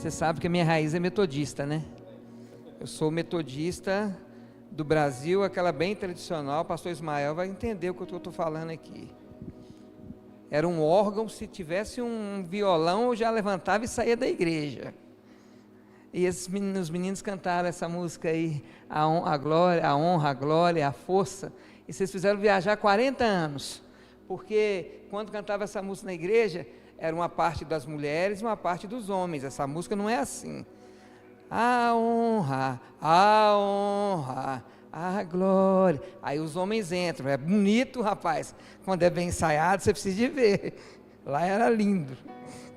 Você sabe que a minha raiz é metodista, né? Eu sou metodista do Brasil, aquela bem tradicional. O pastor Ismael vai entender o que eu estou falando aqui. Era um órgão, se tivesse um violão, eu já levantava e saía da igreja. E os meninos cantaram essa música aí, a glória, a honra, a glória, a força. E vocês fizeram viajar 40 anos. Porque quando cantava essa música na igreja, era uma parte das mulheres e uma parte dos homens. Essa música não é assim. A honra, a glória. Aí os homens entram. É bonito, rapaz. Quando é bem ensaiado, você precisa de ver. Lá era lindo.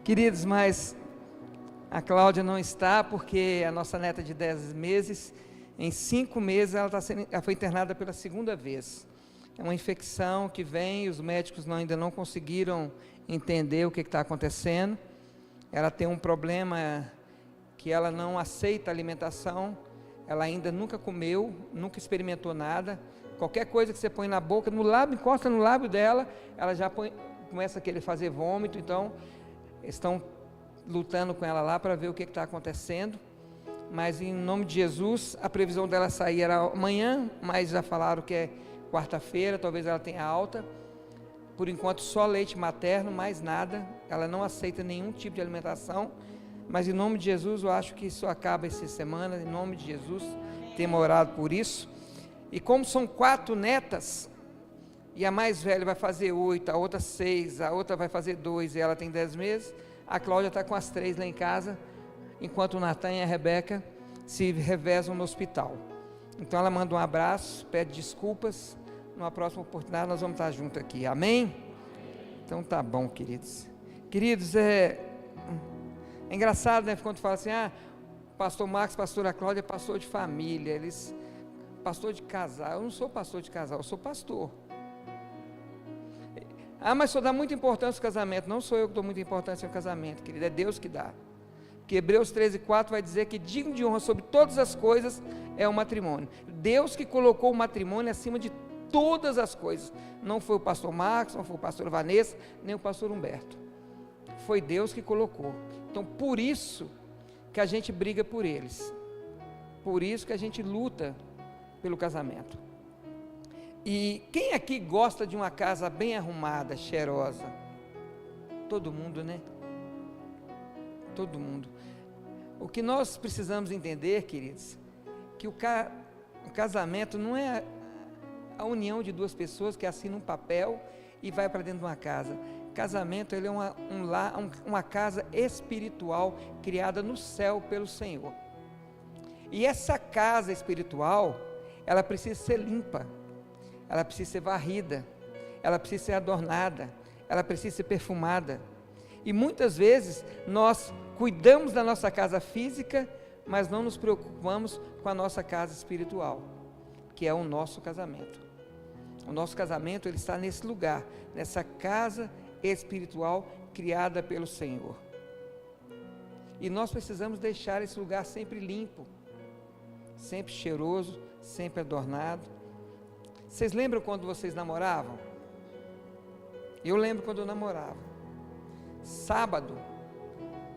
Queridos, mas a Cláudia não está, porque a nossa neta de 10 meses, em 5 meses, ela foi internada pela segunda vez. É uma infecção que vem, os médicos ainda não conseguiram entender o que está acontecendo. Ela tem um problema que ela não aceita alimentação, ela ainda nunca comeu, nunca experimentou nada. Qualquer coisa que você põe na boca, no lábio, encosta no lábio dela, ela já começa a querer fazer vômito. Então, estão lutando com ela lá para ver o que está acontecendo. Mas em nome de Jesus, a previsão dela sair era amanhã, mas já falaram que é quarta-feira, talvez ela tenha alta. Por enquanto só leite materno, mais nada. Ela não aceita nenhum tipo de alimentação, mas em nome de Jesus eu acho que isso acaba essa semana. Em nome de Jesus, temos orado por isso. E como são 4 netas, e a mais velha vai fazer 8, a outra 6, a outra vai fazer 2 e ela tem 10 meses, a Cláudia está com as 3 lá em casa, enquanto o Natan e a Rebeca se revezam no hospital. Então ela manda um abraço, pede desculpas. Numa próxima oportunidade nós vamos estar juntos aqui, amém? Então tá bom, queridos. Queridos, é engraçado, né, quando fala assim, pastor Marcos, pastora Cláudia é pastor de família, pastor de casal. Eu não sou pastor de casal, eu sou pastor. Mas só dá muita importância ao casamento. Não sou eu que dou muita importância ao casamento, querido, é Deus que dá. Porque Hebreus 13:4 vai dizer que digno de honra sobre todas as coisas é o matrimônio. Deus que colocou o matrimônio acima de todas as coisas. Não foi o pastor Marcos, não foi o pastor Vanessa, nem o pastor Humberto. Foi Deus que colocou. Então, por isso que a gente briga por eles. Por isso que a gente luta pelo casamento. E quem aqui gosta de uma casa bem arrumada, cheirosa? Todo mundo, né? Todo mundo. O que nós precisamos entender, queridos, que o casamento não é a união de 2 pessoas que assinam um papel e vai para dentro de uma casa. Casamento, ele é uma casa espiritual criada no céu pelo Senhor. E essa casa espiritual, ela precisa ser limpa, ela precisa ser varrida, ela precisa ser adornada, ela precisa ser perfumada. E muitas vezes nós cuidamos da nossa casa física, mas não nos preocupamos com a nossa casa espiritual, que é o nosso casamento. O nosso casamento, ele está nesse lugar, nessa casa espiritual criada pelo Senhor. E nós precisamos deixar esse lugar sempre limpo, sempre cheiroso, sempre adornado. Vocês lembram quando vocês namoravam? Eu lembro quando eu namorava. Sábado,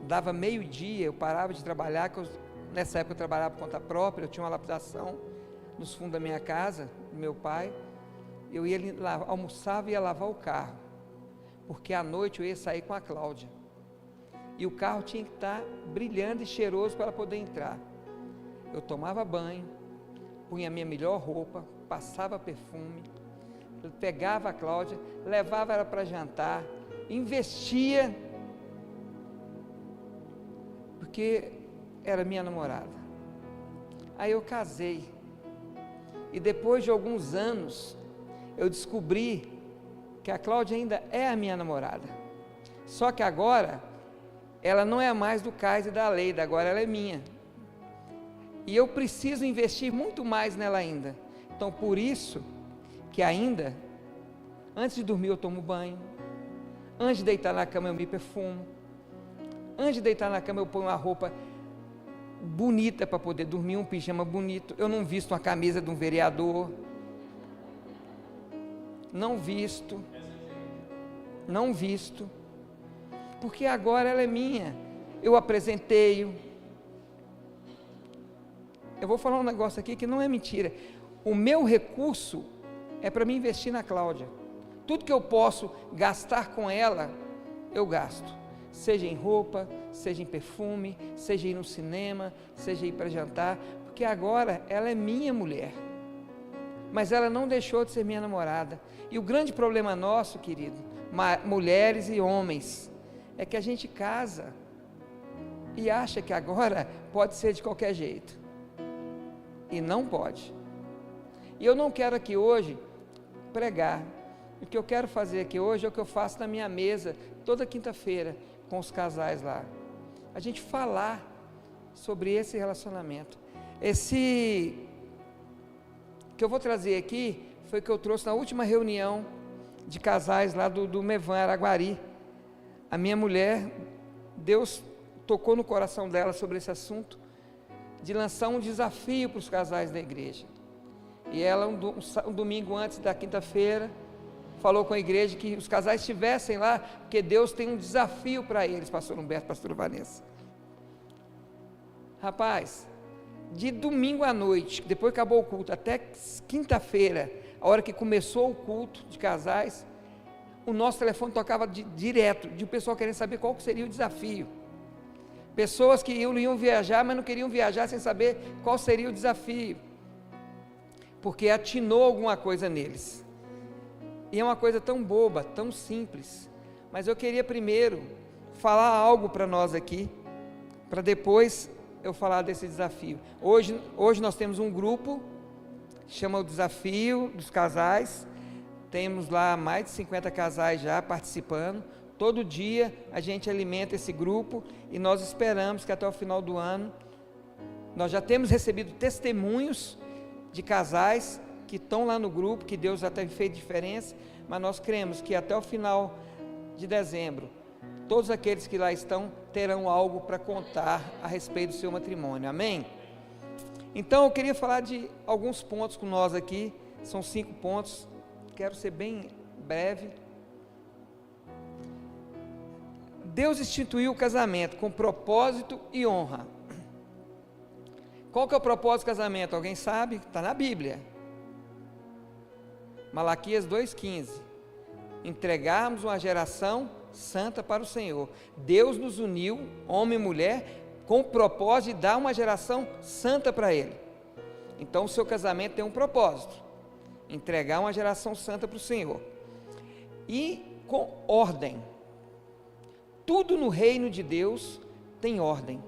dava meio-dia, eu parava de trabalhar, nessa época eu trabalhava por conta própria, eu tinha uma lapidação nos fundos da minha casa, do meu pai. Eu ia almoçava e ia lavar o carro, porque à noite eu ia sair com a Cláudia, e o carro tinha que estar brilhando e cheiroso para ela poder entrar. Eu tomava banho, punha a minha melhor roupa, passava perfume, eu pegava a Cláudia, levava ela para jantar, investia, porque era minha namorada. Aí eu casei, e depois de alguns anos, eu descobri que a Cláudia ainda é a minha namorada, só que agora, ela não é mais do Cais e da Leida, agora ela é minha, e eu preciso investir muito mais nela ainda. Então por isso, que ainda, antes de dormir eu tomo banho, antes de deitar na cama eu me perfumo, antes de deitar na cama eu ponho uma roupa bonita para poder dormir, um pijama bonito. Eu não visto uma camisa de um vereador, não visto, porque agora ela é minha, eu apresentei-o. Eu vou falar um negócio aqui que não é mentira. O meu recurso é para me investir na Cláudia. Tudo que eu posso gastar com ela, eu gasto. Seja em roupa, seja em perfume, seja ir no cinema, seja ir para jantar, porque agora ela é minha mulher. Mas ela não deixou de ser minha namorada. E o grande problema nosso, querido, mulheres e homens, é que a gente casa e acha que agora pode ser de qualquer jeito. E não pode. E eu não quero aqui hoje pregar. O que eu quero fazer aqui hoje é o que eu faço na minha mesa, toda quinta-feira, com os casais lá. A gente falar sobre esse relacionamento. Esse que eu vou trazer aqui, foi que eu trouxe na última reunião de casais lá do Mevan, Araguari. A minha mulher, Deus tocou no coração dela sobre esse assunto, de lançar um desafio para os casais da igreja. E ela, um domingo antes da quinta-feira, falou com a igreja que os casais estivessem lá, porque Deus tem um desafio para eles, pastor Humberto, pastor Vanessa. Rapaz, de domingo à noite, depois que acabou o culto, até quinta-feira, a hora que começou o culto de casais, o nosso telefone tocava direto, de o pessoal querendo saber qual seria o desafio. Pessoas que iam viajar, mas não queriam viajar sem saber qual seria o desafio, porque atinou alguma coisa neles. E é uma coisa tão boba, tão simples, mas eu queria primeiro falar algo para nós aqui, para depois eu falar desse desafio. Hoje nós temos um grupo, chama o Desafio dos Casais, temos lá mais de 50 casais já participando. Todo dia a gente alimenta esse grupo e nós esperamos que até o final do ano, nós já temos recebido testemunhos de casais que estão lá no grupo, que Deus já tem feito diferença, mas nós cremos que até o final de dezembro, todos aqueles que lá estão terão algo para contar a respeito do seu matrimônio, amém? Então eu queria falar de alguns pontos com nós aqui, são 5 pontos, quero ser bem breve. Deus instituiu o casamento com propósito e honra. Qual que é o propósito do casamento? Alguém sabe? Está na Bíblia. Malaquias 2,15. Entregarmos uma geração santa para o Senhor. Deus nos uniu, homem e mulher, com o propósito de dar uma geração santa para Ele. Então o seu casamento tem um propósito: entregar uma geração santa para o Senhor. E com ordem. Tudo no reino de Deus tem ordem.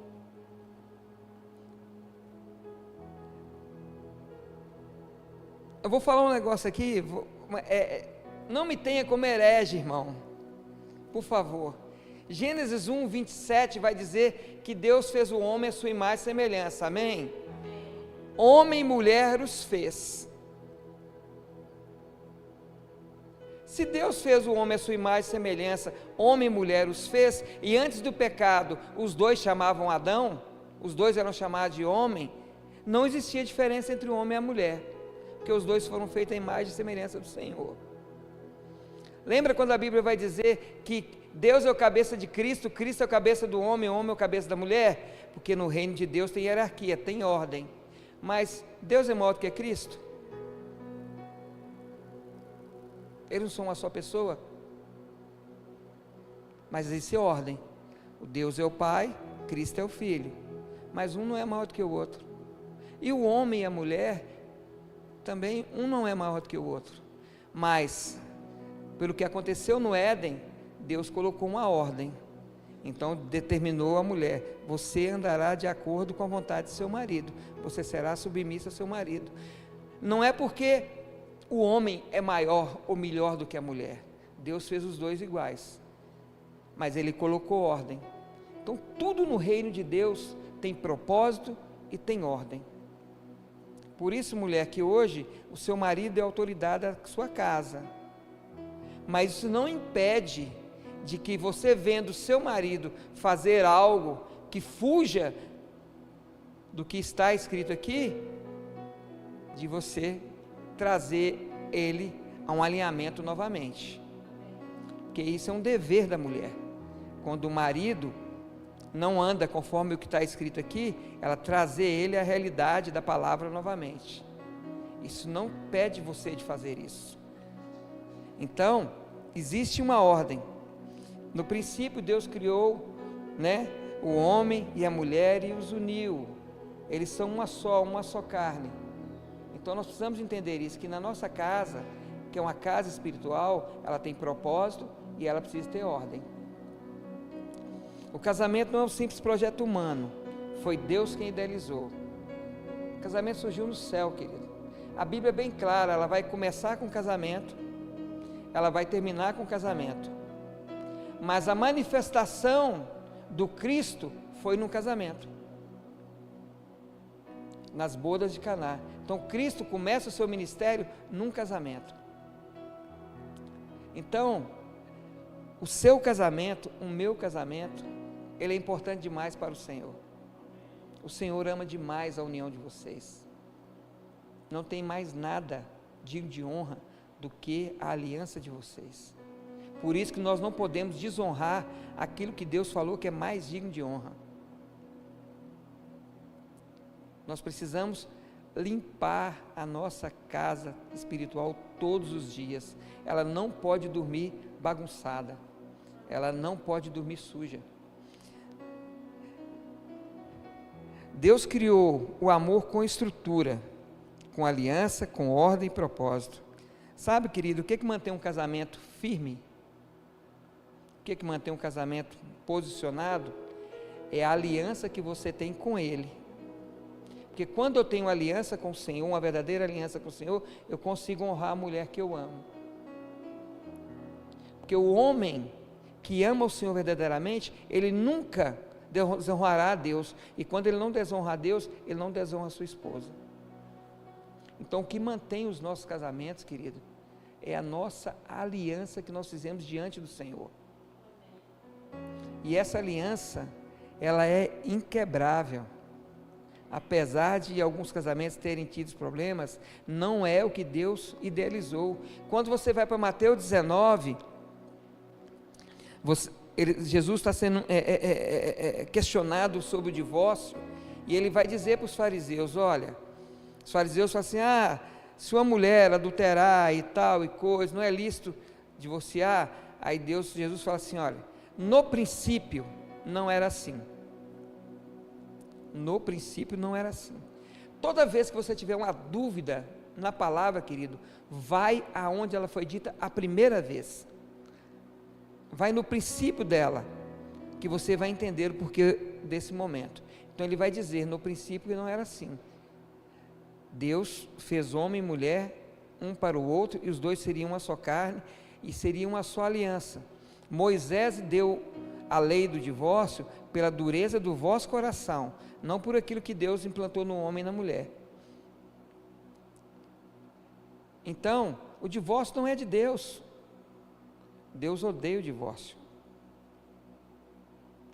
Eu vou falar um negócio aqui, não me tenha como herege, irmão, por favor. Gênesis 1, 27 vai dizer que Deus fez o homem à sua imagem e semelhança, amém? Homem e mulher os fez. Se Deus fez o homem à sua imagem e semelhança, homem e mulher os fez, e antes do pecado os dois chamavam Adão, os dois eram chamados de homem, não existia diferença entre o homem e a mulher, porque os dois foram feitos à imagem e semelhança do Senhor. Lembra quando a Bíblia vai dizer que Deus é o cabeça de Cristo, Cristo é o cabeça do homem, o homem é o cabeça da mulher? Porque no reino de Deus tem hierarquia, tem ordem, mas Deus é maior do que Cristo? Eles não são uma só pessoa, mas existe ordem. O Deus é o Pai, Cristo é o Filho, mas um não é maior do que o outro. E o homem e a mulher, também um não é maior do que o outro, mas pelo que aconteceu no Éden, Deus colocou uma ordem. Então determinou a mulher: você andará de acordo com a vontade de seu marido, você será submissa ao seu marido. Não é porque o homem é maior ou melhor do que a mulher, Deus fez os dois iguais, mas Ele colocou ordem. Então tudo no reino de Deus tem propósito e tem ordem. Por isso, mulher, que hoje o seu marido é a autoridade da sua casa, mas isso não impede de que você, vendo o seu marido fazer algo que fuja do que está escrito aqui, de você trazer ele a um alinhamento novamente, porque isso é um dever da mulher. Quando o marido não anda conforme o que está escrito aqui, ela trazer ele à realidade da palavra novamente. Isso não impede você de fazer isso. Então, existe uma ordem. No princípio, Deus criou, o homem e a mulher e os uniu. Eles são uma só carne. Então, nós precisamos entender isso, que na nossa casa, que é uma casa espiritual, ela tem propósito e ela precisa ter ordem. O casamento não é um simples projeto humano, foi Deus quem idealizou. O casamento surgiu no céu, querido. A Bíblia é bem clara, ela vai começar com o casamento, ela vai terminar com o casamento. Mas a manifestação do Cristo foi no casamento, nas bodas de Caná. Então Cristo começa o seu ministério num casamento. Então, o seu casamento, o meu casamento, ele é importante demais para o Senhor. O Senhor ama demais a união de vocês. Não tem mais nada digno de honra do que a aliança de vocês. Por isso que nós não podemos desonrar aquilo que Deus falou que é mais digno de honra. Nós precisamos limpar a nossa casa espiritual todos os dias. Ela não pode dormir bagunçada. Ela não pode dormir suja. Deus criou o amor com estrutura, com aliança, com ordem e propósito. Sabe, querido, o que mantém um casamento firme? O que mantém um casamento posicionado? É a aliança que você tem com Ele. Porque quando eu tenho aliança com o Senhor, uma verdadeira aliança com o Senhor, eu consigo honrar a mulher que eu amo. Porque o homem que ama o Senhor verdadeiramente, ele nunca desonrará a Deus. E quando ele não desonra a Deus, ele não desonra a sua esposa. Então, o que mantém os nossos casamentos, querido, é a nossa aliança que nós fizemos diante do Senhor. E essa aliança, ela é inquebrável. Apesar de alguns casamentos terem tido problemas, não é o que Deus idealizou. Quando você vai para Mateus 19, Jesus está sendo questionado sobre o divórcio, e ele vai dizer para os fariseus, olha, os fariseus falam assim, se uma mulher adulterar e tal e coisa, não é lícito divorciar? Aí Jesus fala assim, olha, no princípio não era assim. No princípio não era assim. Toda vez que você tiver uma dúvida na palavra, querido, vai aonde ela foi dita a primeira vez. Vai no princípio dela, que você vai entender o porquê desse momento. Então ele vai dizer, no princípio não era assim. Deus fez homem e mulher, um para o outro, e os dois seriam uma só carne, e seriam uma só aliança. Moisés deu a lei do divórcio pela dureza do vosso coração, não por aquilo que Deus implantou no homem e na mulher. Então, o divórcio não é de Deus. Deus odeia o divórcio.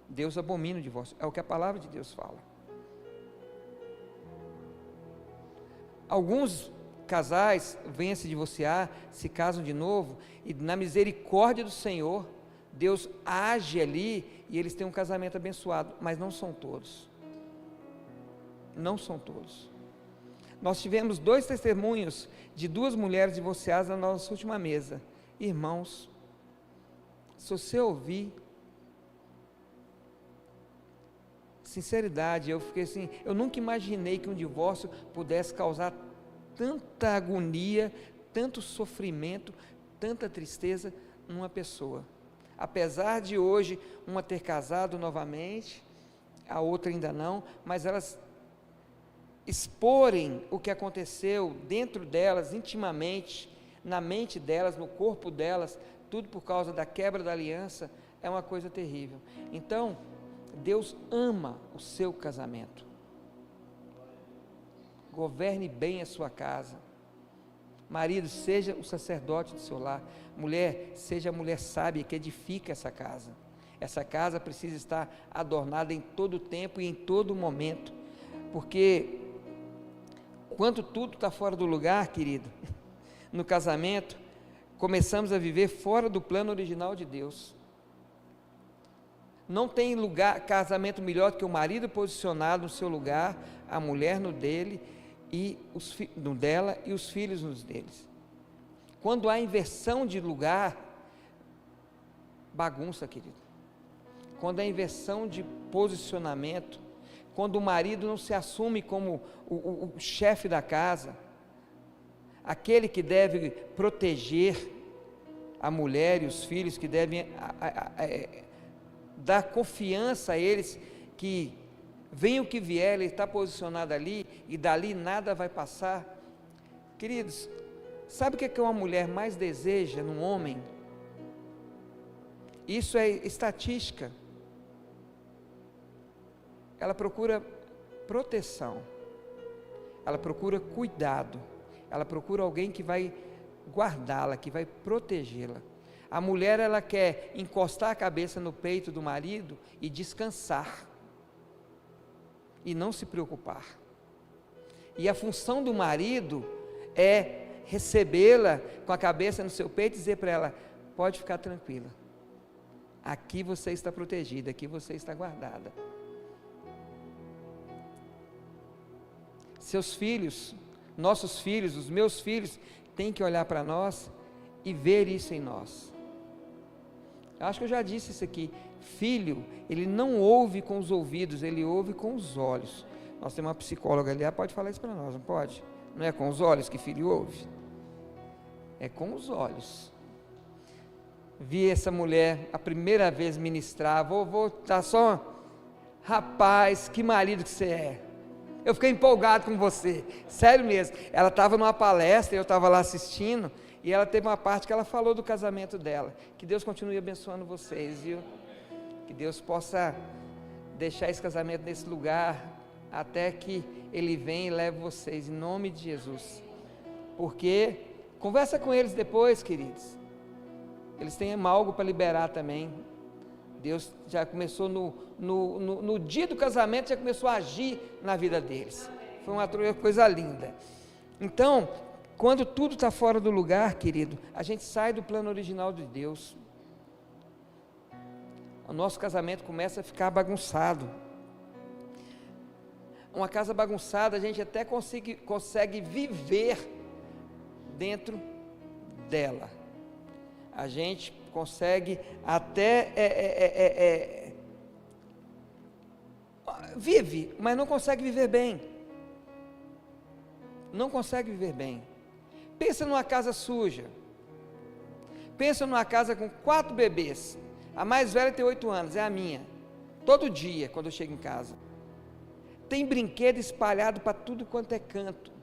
Deus abomina o divórcio. É o que a palavra de Deus fala. Alguns casais vêm a se divorciar, se casam de novo, e na misericórdia do Senhor, Deus age ali, e eles têm um casamento abençoado, mas não são todos. Não são todos. Nós tivemos 2 testemunhos de 2 mulheres divorciadas na nossa última mesa. Irmãos, se você ouvir, sinceridade, eu fiquei assim, eu nunca imaginei que um divórcio pudesse causar tanta agonia, tanto sofrimento, tanta tristeza numa pessoa. Apesar de hoje uma ter casado novamente, a outra ainda não, mas elas exporem o que aconteceu dentro delas, intimamente, na mente delas, no corpo delas, tudo por causa da quebra da aliança, é uma coisa terrível. Então, Deus ama o seu casamento. Governe bem a sua casa. Marido, seja o sacerdote do seu lar. Mulher, seja a mulher sábia que edifica essa casa. Essa casa precisa estar adornada em todo tempo e em todo momento, porque quando tudo está fora do lugar, querido, no casamento, começamos a viver fora do plano original de Deus. Não tem lugar, casamento melhor do que o marido posicionado no seu lugar, a mulher no dele, e no dela e os filhos nos deles. Quando há inversão de lugar, bagunça, querido. Quando há inversão de posicionamento, quando o marido não se assume como o chefe da casa, aquele que deve proteger a mulher e os filhos, que devem dar confiança a eles, que venha o que vier, ele está posicionado ali, e dali nada vai passar. Queridos, sabe o que é que uma mulher mais deseja num homem? Isso é estatística. Ela procura proteção, ela procura cuidado, ela procura alguém que vai guardá-la, que vai protegê-la. A mulher, ela quer encostar a cabeça no peito do marido e descansar, e não se preocupar. E a função do marido é recebê-la com a cabeça no seu peito e dizer para ela: pode ficar tranquila, aqui você está protegida, aqui você está guardada. Seus filhos, nossos filhos, os meus filhos, têm que olhar para nós e ver isso em nós. Eu acho que eu já disse isso aqui. Filho, ele não ouve com os ouvidos, ele ouve com os olhos. Nós temos uma psicóloga ali, ela pode falar isso para nós, não pode? Não é com os olhos que filho ouve? É com os olhos. Vi essa mulher a primeira vez ministrar, vou tá só, rapaz, que marido que você é. Eu fiquei empolgado com você, sério mesmo. Ela estava numa palestra, eu estava lá assistindo, e ela teve uma parte que ela falou do casamento dela. Que Deus continue abençoando vocês, viu? Que Deus possa deixar esse casamento nesse lugar, até que Ele venha e leve vocês, em nome de Jesus. Porque, conversa com eles depois, queridos. Eles têm algo para liberar também. Deus já começou no dia do casamento, já começou a agir na vida deles. Foi uma coisa linda. Então, quando tudo está fora do lugar, querido, a gente sai do plano original de Deus. O nosso casamento começa a ficar bagunçado. Uma casa bagunçada, a gente até consegue viver dentro dela. A gente consegue até vive, mas não consegue viver bem. Não consegue viver bem. Pensa numa casa suja. Pensa numa casa com 4 bebês. A mais velha tem 8 anos, é a minha. Todo dia, quando eu chego em casa, tem brinquedo espalhado para tudo quanto é canto.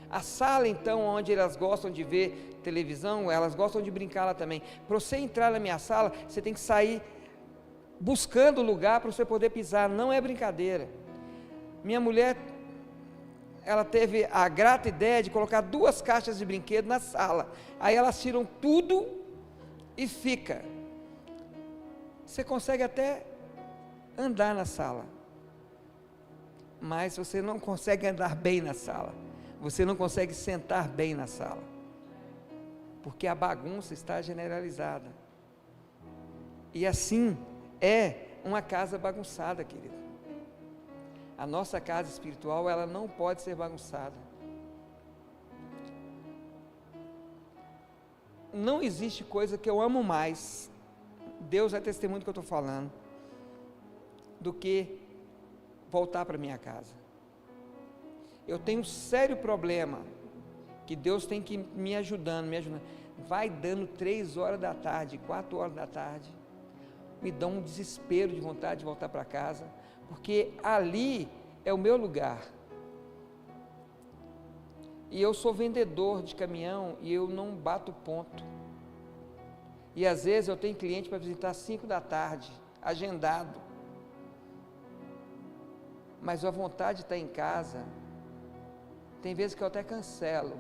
A sala, então, onde elas gostam de ver televisão, elas gostam de brincar lá também. Para você entrar na minha sala, você tem que sair buscando lugar para você poder pisar, não é brincadeira. Minha mulher, ela teve a grata ideia de colocar 2 caixas de brinquedo na sala. Aí elas tiram tudo e fica. Você consegue até andar na sala, mas você não consegue andar bem na sala. Você não consegue sentar bem na sala, porque a bagunça está generalizada. E assim é uma casa bagunçada, querido. A nossa casa espiritual, ela não pode ser bagunçada. Não existe coisa que eu amo mais, Deus é testemunho do que eu estou falando, do que voltar para minha casa. Eu tenho um sério problema, que Deus tem que me ajudando, vai dando 3 horas da tarde, 4 horas da tarde, me dá um desespero de vontade de voltar para casa, porque ali é o meu lugar, e eu sou vendedor de caminhão, e eu não bato ponto, e às vezes eu tenho cliente para visitar às 5 da tarde, agendado, mas a vontade de estar em casa, tem vezes que eu até cancelo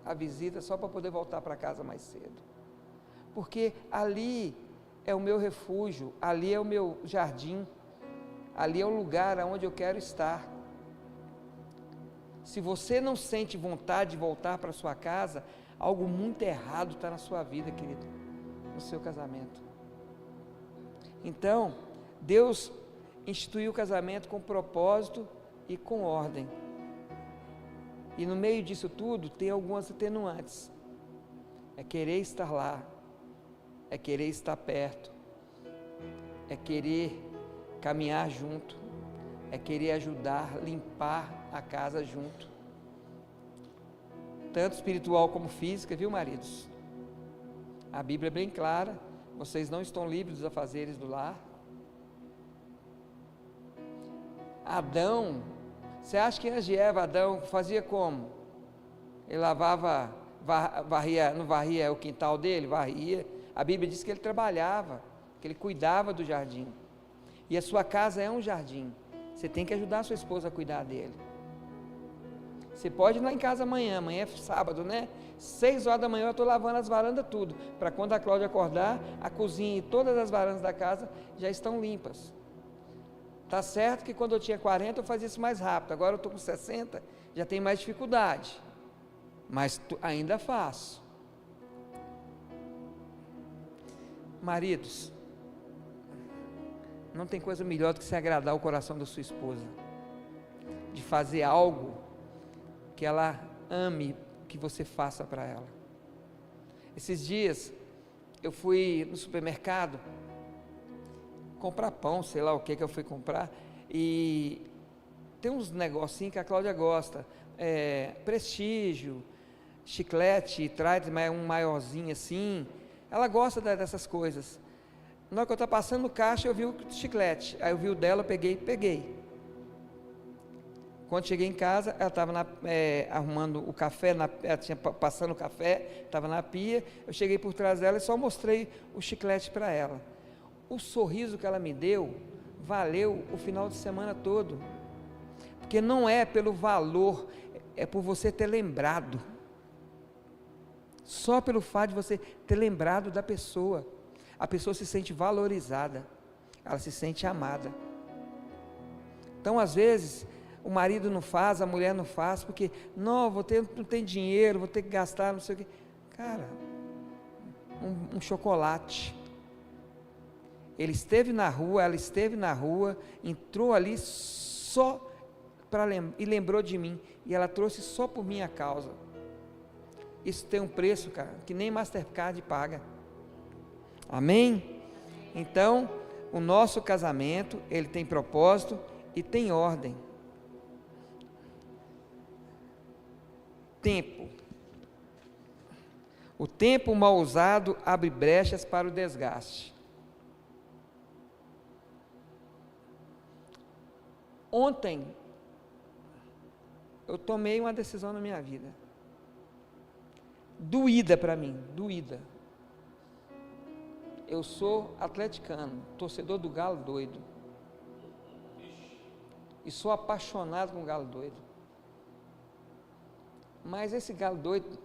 a visita só para poder voltar para casa mais cedo, porque ali é o meu refúgio, ali é o meu jardim, ali é o lugar onde eu quero estar. Se você não sente vontade de voltar para sua casa, algo muito errado está na sua vida, querido, no seu casamento. Então, Deus instituiu o casamento com propósito e com ordem. E no meio disso tudo tem algumas atenuantes. É querer estar lá, é querer estar perto, é querer caminhar junto, é querer ajudar, limpar a casa junto. Tanto espiritual como física, viu, maridos? A Bíblia é bem clara, vocês não estão livres dos afazeres do lar. Adão, você acha que antes de Eva, Adão fazia como? Ele lavava, varria, não varria o quintal dele? Varria. A Bíblia diz que ele trabalhava, que ele cuidava do jardim. E a sua casa é um jardim. Você tem que ajudar a sua esposa a cuidar dele. Você pode ir lá em casa amanhã é sábado, né? 6 horas da manhã eu estou lavando as varandas tudo, para quando a Cláudia acordar, a cozinha e todas as varandas da casa já estão limpas. Tá certo que quando eu tinha 40 eu fazia isso mais rápido, agora eu estou com 60, já tem mais dificuldade, mas ainda faço. Maridos, não tem coisa melhor do que se agradar o coração da sua esposa, de fazer algo que ela ame que você faça para ela. Esses dias eu fui no supermercado comprar pão, sei lá o que eu fui comprar, e tem uns negocinhos que a Cláudia gosta, Prestígio, chiclete, traz um maiorzinho assim, ela gosta dessas coisas. Na hora que eu estava passando no caixa, eu vi o chiclete, aí eu vi o dela, eu peguei. Quando cheguei em casa, ela estava arrumando o café, ela tinha passando o café, estava na pia, eu cheguei por trás dela e só mostrei o chiclete para ela. O sorriso que ela me deu, valeu o final de semana todo, porque não é pelo valor, é por você ter lembrado, só pelo fato de você ter lembrado da pessoa, a pessoa se sente valorizada, ela se sente amada. Então às vezes, o marido não faz, a mulher não faz, porque não tem dinheiro, vou ter que gastar, não sei o quê. Cara, um chocolate. Ele esteve na rua, ela esteve na rua, entrou ali só e lembrou de mim, e ela trouxe só por minha causa. Isso tem um preço, cara, que nem Mastercard paga. Amém? Então, o nosso casamento, ele tem propósito e tem ordem. Tempo. O tempo mal usado abre brechas para o desgaste. Ontem, eu tomei uma decisão na minha vida, doída para mim, doída. Eu sou atleticano, torcedor do Galo doido, e sou apaixonado com o Galo doido, mas esse Galo doido,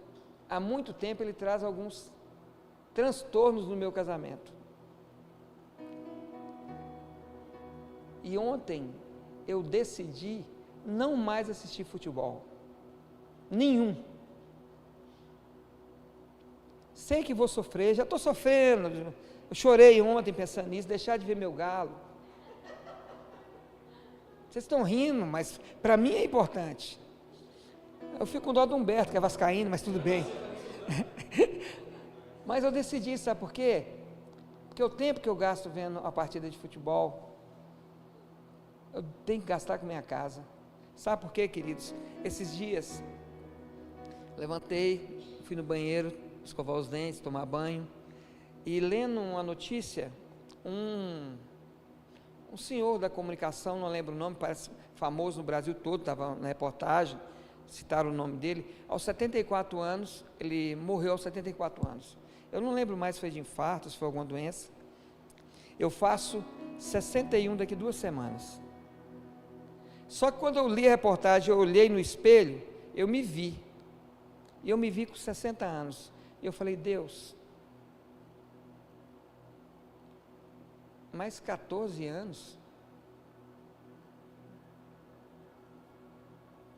há muito tempo ele traz alguns transtornos no meu casamento, e ontem eu decidi não mais assistir futebol, nenhum. Sei que vou sofrer, já estou sofrendo, eu chorei ontem pensando nisso, deixar de ver meu Galo. Vocês estão rindo, mas para mim é importante. Eu fico com dó do Humberto, que é vascaíno, mas tudo bem. Mas eu decidi, sabe por quê? Porque o tempo que eu gasto vendo a partida de futebol, eu tenho que gastar com minha casa. Sabe por quê, queridos? Esses dias, levantei, fui no banheiro, escovar os dentes, tomar banho, e lendo uma notícia, um senhor da comunicação, não lembro o nome, parece famoso no Brasil todo, estava na reportagem, citaram o nome dele, aos 74 anos, ele morreu aos 74 anos. Eu não lembro mais se foi de infarto, se foi alguma doença. Eu faço 61 daqui 2 semanas. Só que quando eu li a reportagem, eu olhei no espelho, eu me vi. E eu me vi com 60 anos. E eu falei, Deus, mais 14 anos,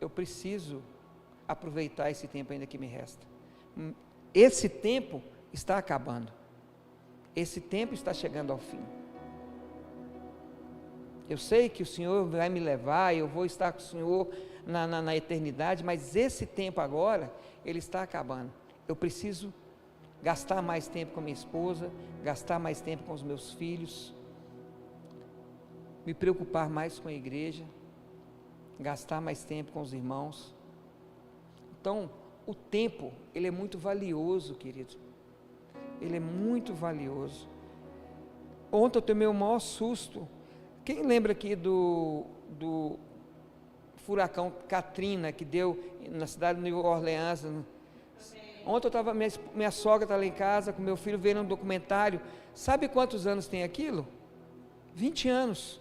eu preciso aproveitar esse tempo ainda que me resta. Esse tempo está acabando. Esse tempo está chegando ao fim. Eu sei que o Senhor vai me levar, eu vou estar com o Senhor na eternidade, mas esse tempo agora, ele está acabando. Eu preciso gastar mais tempo com a minha esposa, gastar mais tempo com os meus filhos, me preocupar mais com a igreja, gastar mais tempo com os irmãos. Então, o tempo, ele é muito valioso, querido. Ele é muito valioso. Ontem eu tomei o maior susto. Quem lembra aqui do furacão Katrina, que deu na cidade de New Orleans? Ontem eu estava, minha sogra está lá em casa, com meu filho, vendo um documentário. Sabe quantos anos tem aquilo? 20 anos.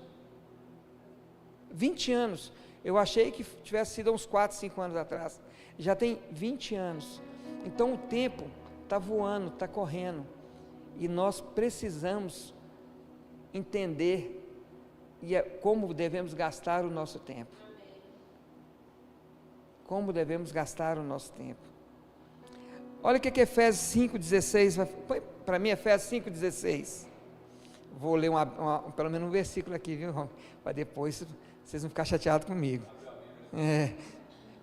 20 anos. Eu achei que tivesse sido uns 4, 5 anos atrás. Já tem 20 anos. Então o tempo está voando, está correndo. E nós precisamos entender como devemos gastar o nosso tempo. Como devemos gastar o nosso tempo. Olha o que Efésios 5,16, põe para mim Efésios 5,16. Vou ler pelo menos um versículo aqui, viu, para depois vocês não ficarem chateados comigo.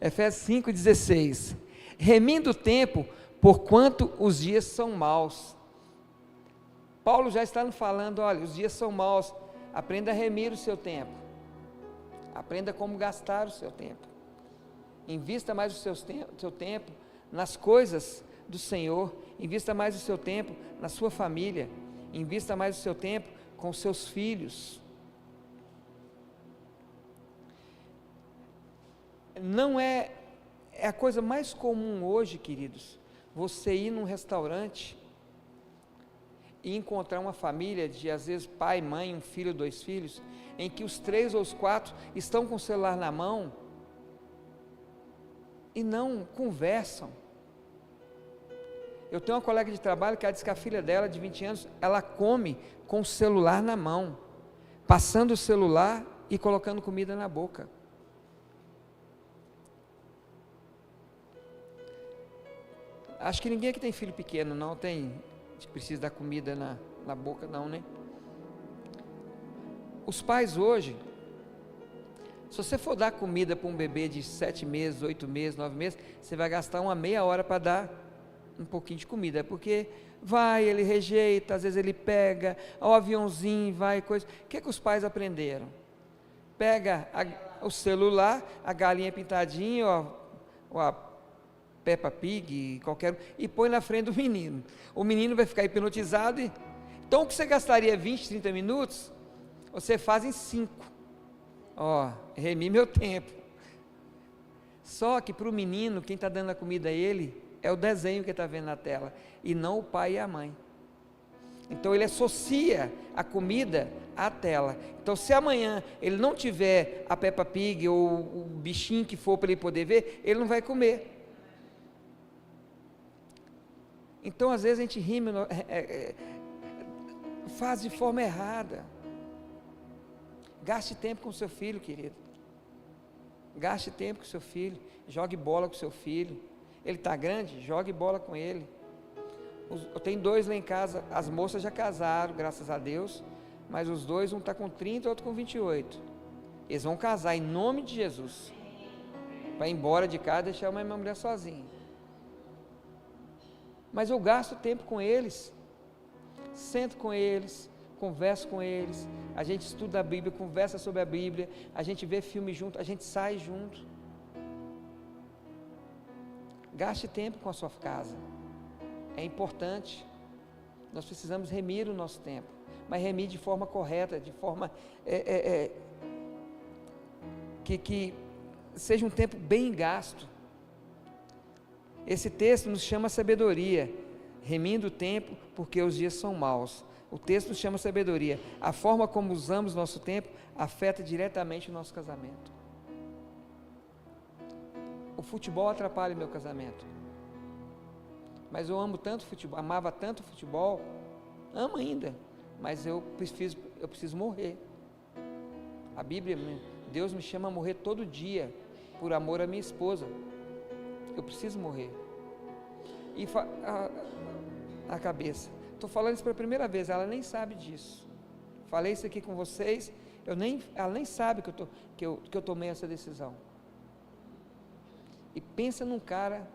Efésios 5,16. Remindo o tempo, porquanto os dias são maus. Paulo já está nos falando, olha, os dias são maus. Aprenda a remir o seu tempo. Aprenda como gastar o seu tempo. Invista mais o seu tempo nas coisas do Senhor. Invista mais o seu tempo na sua família. Invista mais o seu tempo com os seus filhos. Não é a coisa mais comum hoje, queridos, você ir num restaurante e encontrar uma família de, às vezes, pai, mãe, um filho, 2 filhos, em que os 3 ou os 4 estão com o celular na mão e não conversam. Eu tenho uma colega de trabalho que ela diz que a filha dela, de 20 anos, ela come com o celular na mão, passando o celular e colocando comida na boca. Acho que ninguém aqui tem filho pequeno, não tem, que precisa dar comida na boca, não, né? Os pais hoje, se você for dar comida para um bebê de 7 meses, 8 meses, 9 meses, você vai gastar uma meia hora para dar um pouquinho de comida, porque ele rejeita, às vezes ele pega, o aviãozinho, coisa. O que os pais aprenderam? Pega o celular, a galinha pintadinha, ou a Peppa Pig, e põe na frente do menino. O menino vai ficar hipnotizado. Então, o que você gastaria 20, 30 minutos, você faz em 5. Remi meu tempo. Só que para o menino, quem está dando a comida a ele, é o desenho que ele está vendo na tela, e não o pai e a mãe. Então, ele associa a comida à tela. Então, se amanhã ele não tiver a Peppa Pig, ou o bichinho que for para ele poder ver, ele não vai comer. Então, às vezes a gente rime, faz de forma errada. Gaste tempo com o seu filho, querido. Gaste tempo com o seu filho. Jogue bola com o seu filho. Ele está grande? Jogue bola com ele. Eu tenho 2 lá em casa. As moças já casaram, graças a Deus. Mas os 2, um está com 30 e outro com 28. Eles vão casar em nome de Jesus. Para ir embora de casa e deixar uma mulher sozinha. Mas eu gasto tempo com eles, sento com eles, converso com eles, a gente estuda a Bíblia, conversa sobre a Bíblia, a gente vê filme junto, a gente sai junto. Gaste tempo com a sua casa, é importante. Nós precisamos remir o nosso tempo, mas remir de forma correta, de forma que seja um tempo bem gasto. Esse texto nos chama sabedoria, remindo o tempo, porque os dias são maus. O texto nos chama sabedoria. A forma como usamos nosso tempo afeta diretamente o nosso casamento. O futebol atrapalha o meu casamento. Mas eu amo tanto futebol, amava tanto futebol, amo ainda, mas eu preciso morrer. A Bíblia, Deus me chama a morrer todo dia, por amor à minha esposa. Eu preciso morrer. E a cabeça. Estou falando isso pela primeira vez, ela nem sabe disso. Falei isso aqui com vocês ela nem sabe que eu tomei essa decisão. E pensa num cara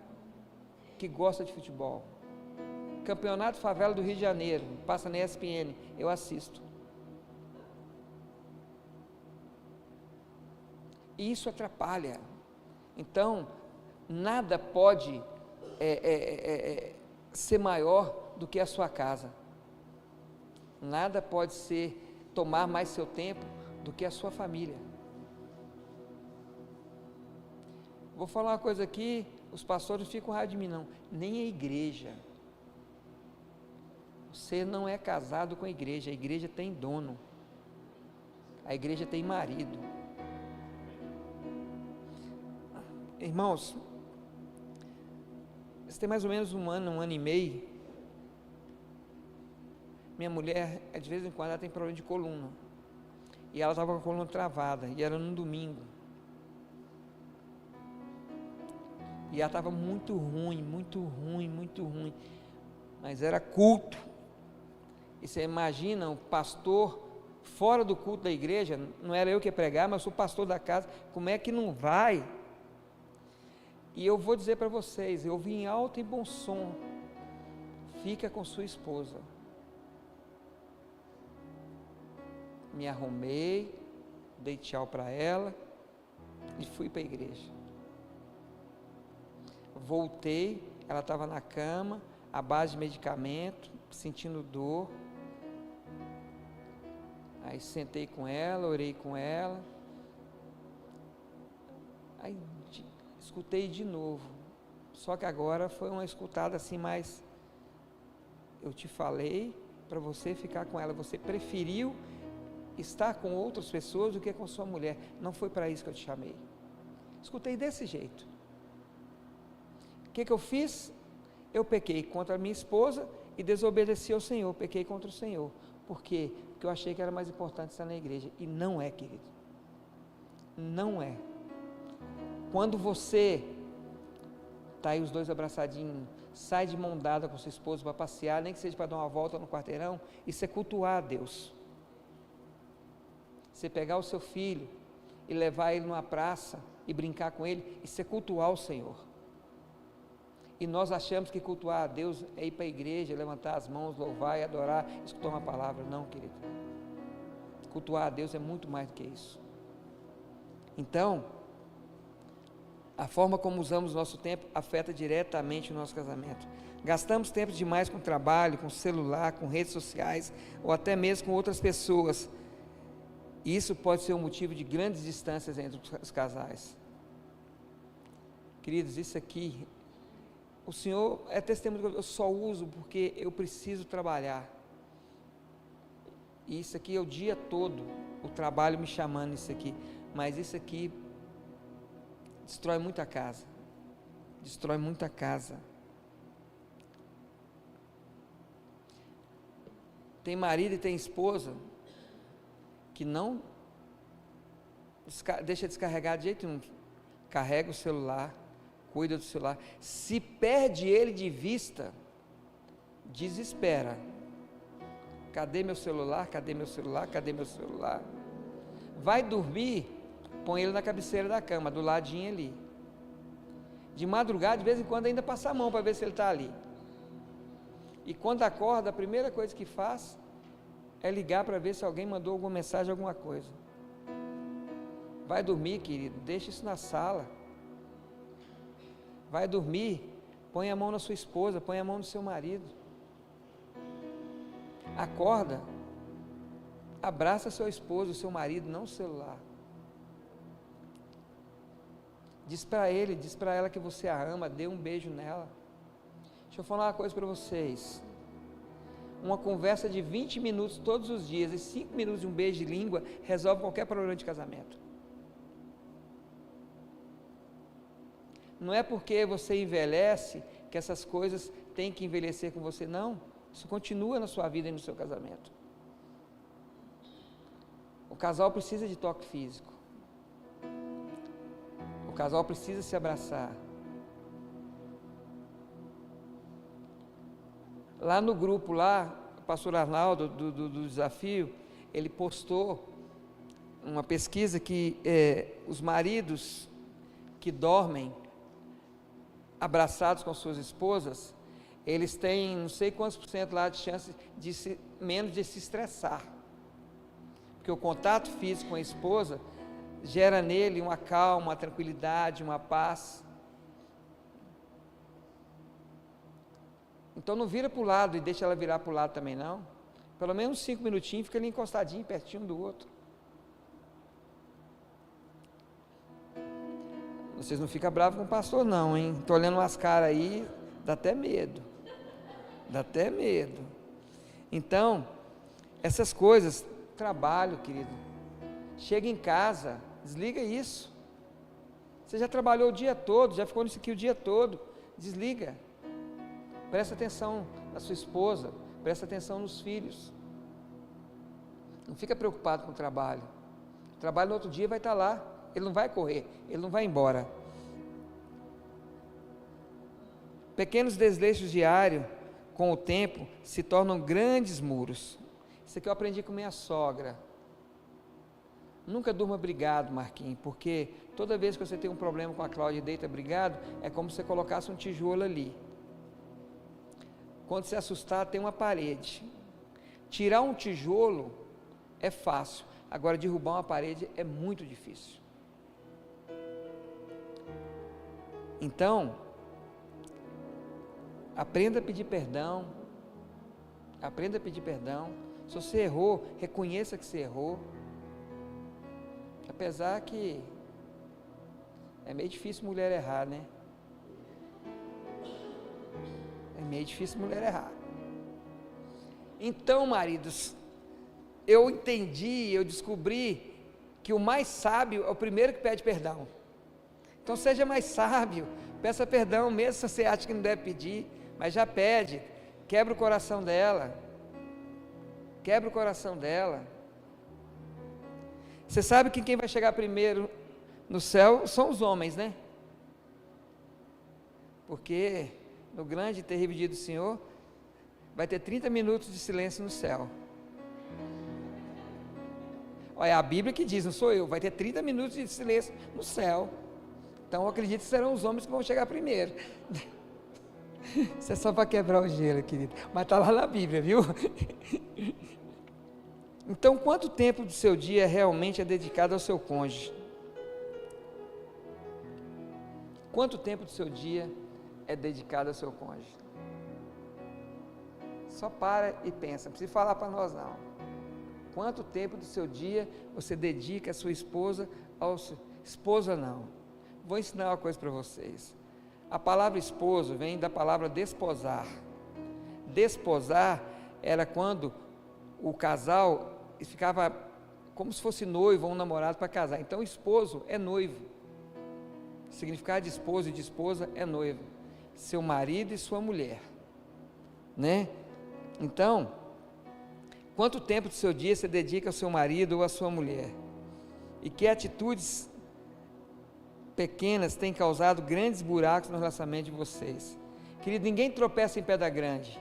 que gosta de futebol. Campeonato Favela do Rio de Janeiro, passa na ESPN, eu assisto. E isso atrapalha. Então, nada pode ser maior do que a sua casa. Nada pode tomar mais seu tempo do que a sua família. Vou falar uma coisa aqui, os pastores não ficam com raiva de mim não, nem a igreja. Você não é casado com a igreja tem dono, a igreja tem marido. Irmãos, isso tem mais ou menos um ano e meio, minha mulher, de vez em quando, ela tem problema de coluna, e ela estava com a coluna travada, e era num domingo, e ela estava muito ruim, mas era culto, e você imagina o pastor fora do culto da igreja, não era eu que ia pregar, mas eu sou pastor da casa, como é que não vai? E eu vou dizer para vocês, eu vim em alto e bom som, fica com sua esposa. Me arrumei, dei tchau para ela e fui para a igreja. Voltei, ela estava na cama, à base de medicamento, sentindo dor. Aí sentei com ela, orei com ela. Aí escutei de novo. Só que agora foi uma escutada assim mais... Eu te falei para você ficar com ela. Você preferiu estar com outras pessoas do que com sua mulher. Não foi para isso que eu te chamei. Escutei desse jeito. O que eu fiz? Eu pequei contra a minha esposa e desobedeci ao Senhor. Pequei contra o Senhor. Por quê? Porque eu achei que era mais importante estar na igreja. E não é, querido. Não é. Quando você está aí os dois abraçadinhos, sai de mão dada com sua esposa para passear, nem que seja para dar uma volta no quarteirão, isso é cultuar a Deus. Você pegar o seu filho e levar ele numa praça e brincar com ele, isso é cultuar o Senhor. E nós achamos que cultuar a Deus é ir para a igreja, levantar as mãos, louvar e adorar, escutar uma palavra. Não, querido. Cultuar a Deus é muito mais do que isso. Então, a forma como usamos o nosso tempo afeta diretamente o nosso casamento. Gastamos tempo demais com trabalho, com celular, com redes sociais, ou até mesmo com outras pessoas. E isso pode ser um motivo de grandes distâncias entre os casais. Queridos, isso aqui, o Senhor é testemunho, eu só uso porque eu preciso trabalhar. E isso aqui é o dia todo, o trabalho me chamando isso aqui. Mas isso aqui destrói muita casa. Destrói muita casa. Tem marido e tem esposa que não deixa descarregar de jeito nenhum. Carrega o celular, cuida do celular. Se perde ele de vista, desespera. Cadê meu celular? Cadê meu celular? Cadê meu celular? Vai dormir, põe ele na cabeceira da cama, do ladinho ali. De madrugada, de vez em quando, ainda passa a mão para ver se ele está ali. E quando acorda, a primeira coisa que faz é ligar para ver se alguém mandou alguma mensagem, alguma coisa. Vai dormir, querido, deixa isso na sala. Vai dormir, põe a mão na sua esposa, põe a mão no seu marido. Acorda, abraça seu esposo, seu marido, não o celular. Diz para ele, diz para ela que você a ama, dê um beijo nela. Deixa eu falar uma coisa para vocês. Uma conversa de 20 minutos todos os dias e 5 minutos de um beijo de língua resolve qualquer problema de casamento. Não é porque você envelhece que essas coisas têm que envelhecer com você, não. Isso continua na sua vida e no seu casamento. O casal precisa de toque físico. O casal precisa se abraçar. Lá no grupo, o pastor Arnaldo, do desafio, ele postou uma pesquisa que os maridos que dormem abraçados com suas esposas, eles têm não sei quantos por cento lá de chance de menos de se estressar, porque o contato físico com a esposa gera nele uma calma, uma tranquilidade, uma paz. Então não vira para o lado e deixa ela virar para o lado também não, pelo menos 5 minutinhos, fica ali encostadinho, pertinho um do outro. Vocês não ficam bravos com o pastor não, hein? Estou olhando umas caras aí, dá até medo. Dá até medo. Então, essas coisas, trabalho, querido. Chega em casa, desliga isso. Você já trabalhou o dia todo, já ficou nisso aqui o dia todo. Desliga. Presta atenção na sua esposa, presta atenção nos filhos. Não fica preocupado com o trabalho. O trabalho no outro dia vai estar lá. Ele não vai correr, ele não vai embora. Pequenos desleixos diários, com o tempo, se tornam grandes muros. Isso aqui eu aprendi com minha sogra. Nunca durma brigado, Marquinhos, porque toda vez que você tem um problema com a Cláudia e deita brigado, é como se você colocasse um tijolo ali. Quando se assustar, tem uma parede. Tirar um tijolo é fácil, agora derrubar uma parede é muito difícil. Então, aprenda a pedir perdão. Aprenda a pedir perdão. Se você errou, reconheça que você errou. Apesar que é meio difícil mulher errar, né? É meio difícil mulher errar. Então, maridos, eu entendi, eu descobri que o mais sábio é o primeiro que pede perdão. Então seja mais sábio, peça perdão, mesmo se você acha que não deve pedir, mas já pede, quebra o coração dela, quebra o coração dela. Você sabe que quem vai chegar primeiro no céu são os homens, né? Porque no grande e terrível dia do Senhor, vai ter 30 minutos de silêncio no céu. Olha, a Bíblia que diz, não sou eu, vai ter 30 minutos de silêncio no céu. Então eu acredito que serão os homens que vão chegar primeiro. Isso é só para quebrar o gelo, querido. Mas está lá na Bíblia, viu? Então, quanto tempo do seu dia realmente é dedicado ao seu cônjuge? Quanto tempo do seu dia é dedicado ao seu cônjuge? Só para e pensa, não precisa falar para nós não. Quanto tempo do seu dia você dedica à sua esposa, esposa não. Vou ensinar uma coisa para vocês. A palavra esposo vem da palavra desposar. Desposar era quando o casal ficava como se fosse noivo ou um namorado para casar. Então esposo é noivo. O significado de esposo e de esposa é noivo. Seu marido e sua mulher, né? Então, quanto tempo do seu dia você dedica ao seu marido ou à sua mulher? E que atitudes pequenas têm causado grandes buracos no relacionamento de vocês? Querido, ninguém tropeça em pedra grande.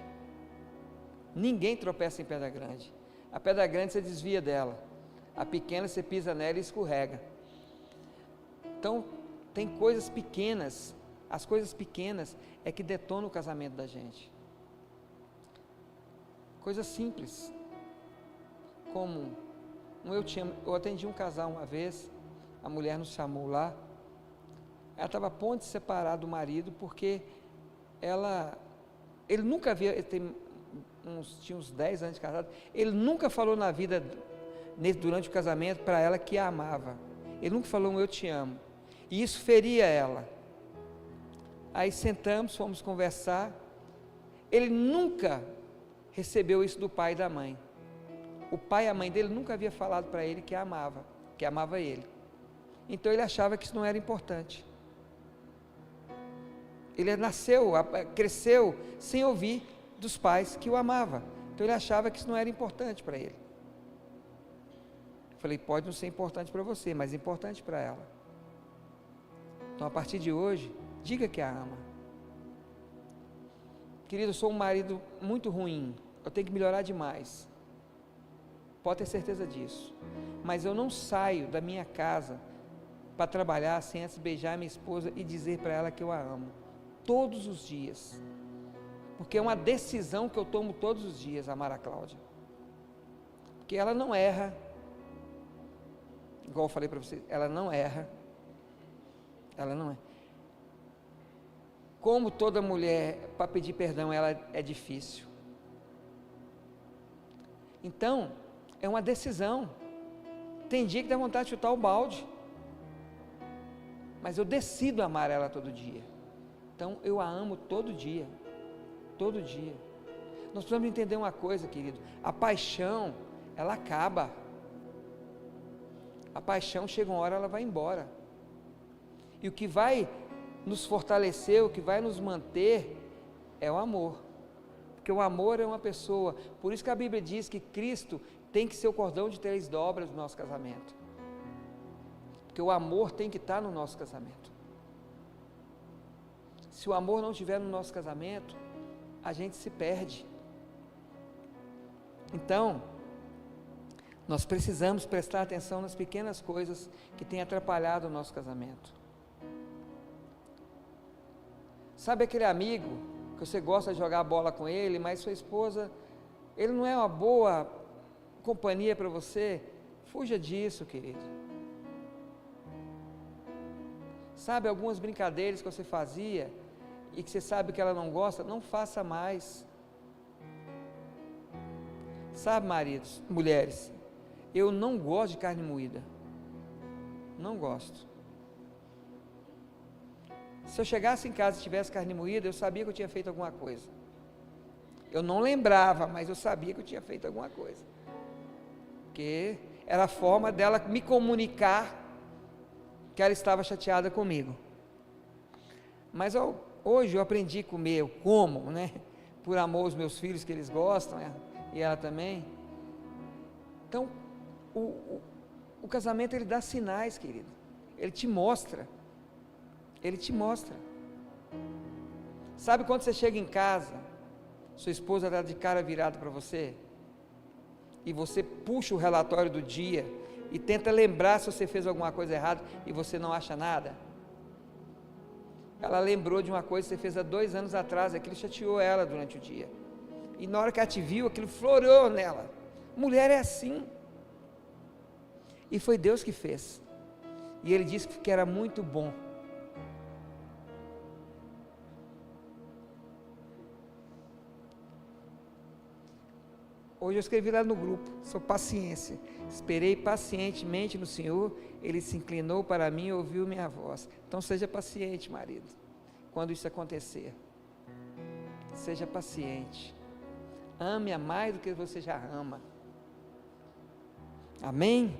Ninguém tropeça em pedra grande. A pedra grande você desvia dela. A pequena você pisa nela e escorrega. Então, tem coisas pequenas. As coisas pequenas é que detonam o casamento da gente. Coisas simples. Como eu atendi um casal uma vez, a mulher nos chamou lá. Ela estava a ponto de separar do marido porque ele nunca havia, tinha uns 10 anos de casado, ele nunca falou na vida, durante o casamento, para ela que a amava. Ele nunca falou um eu te amo. E isso feria ela. Aí sentamos, fomos conversar. Ele nunca recebeu isso do pai e da mãe. O pai e a mãe dele nunca havia falado para ele que a amava, que amava ele. Então ele achava que isso não era importante. Ele cresceu sem ouvir dos pais que o amavam. Então ele achava que isso não era importante para ele. Eu falei, pode não ser importante para você, mas é importante para ela. Então a partir de hoje, diga que a ama. Querido, eu sou um marido muito ruim, eu tenho que melhorar demais. pode ter certeza disso. Mas eu não saio da minha casa para trabalhar sem antes beijar minha esposa e dizer para ela que eu a amo, todos os dias, porque é uma decisão que eu tomo todos os dias, amar a Cláudia, porque ela não erra, igual eu falei para vocês, ela não erra, como toda mulher, para pedir perdão, ela é difícil, então, é uma decisão, tem dia que dá vontade de chutar o balde, mas eu decido amar ela todo dia, então eu a amo todo dia, nós precisamos entender uma coisa, querido, a paixão, ela acaba, a paixão chega uma hora, ela vai embora, e o que vai nos fortalecer, o que vai nos manter, é o amor, porque o amor é uma pessoa, por isso que a Bíblia diz que Cristo tem que ser o cordão de 3 dobras do nosso casamento, porque o amor tem que estar no nosso casamento, se o amor não estiver no nosso casamento, a gente se perde, então, nós precisamos prestar atenção nas pequenas coisas que têm atrapalhado o nosso casamento, sabe aquele amigo, que você gosta de jogar bola com ele, mas sua esposa, ele não é uma boa companhia para você, fuja disso, querido, sabe algumas brincadeiras que você fazia, e que você sabe que ela não gosta, não faça mais, sabe maridos, mulheres, eu não gosto de carne moída, não gosto, se eu chegasse em casa e tivesse carne moída, eu sabia que eu tinha feito alguma coisa, eu não lembrava, mas eu sabia que eu tinha feito alguma coisa, porque era a forma dela me comunicar, que ela estava chateada comigo, mas hoje eu aprendi a comer, eu como, né, por amor aos meus filhos, que eles gostam, né? E ela também, então, o casamento ele dá sinais, querido, ele te mostra, sabe quando você chega em casa, sua esposa está de cara virada para você, e você puxa o relatório do dia, e tenta lembrar se você fez alguma coisa errada, e você não acha nada, ela lembrou de uma coisa que você fez há 2 anos atrás, aquilo chateou ela durante o dia, e na hora que ela te viu, aquilo florou nela, mulher é assim, e foi Deus que fez, e Ele disse que era muito bom, hoje eu escrevi lá no grupo, sou paciência, esperei pacientemente no Senhor, Ele se inclinou para mim e ouviu minha voz, então seja paciente marido, quando isso acontecer, seja paciente, ame-a mais do que você já ama, amém?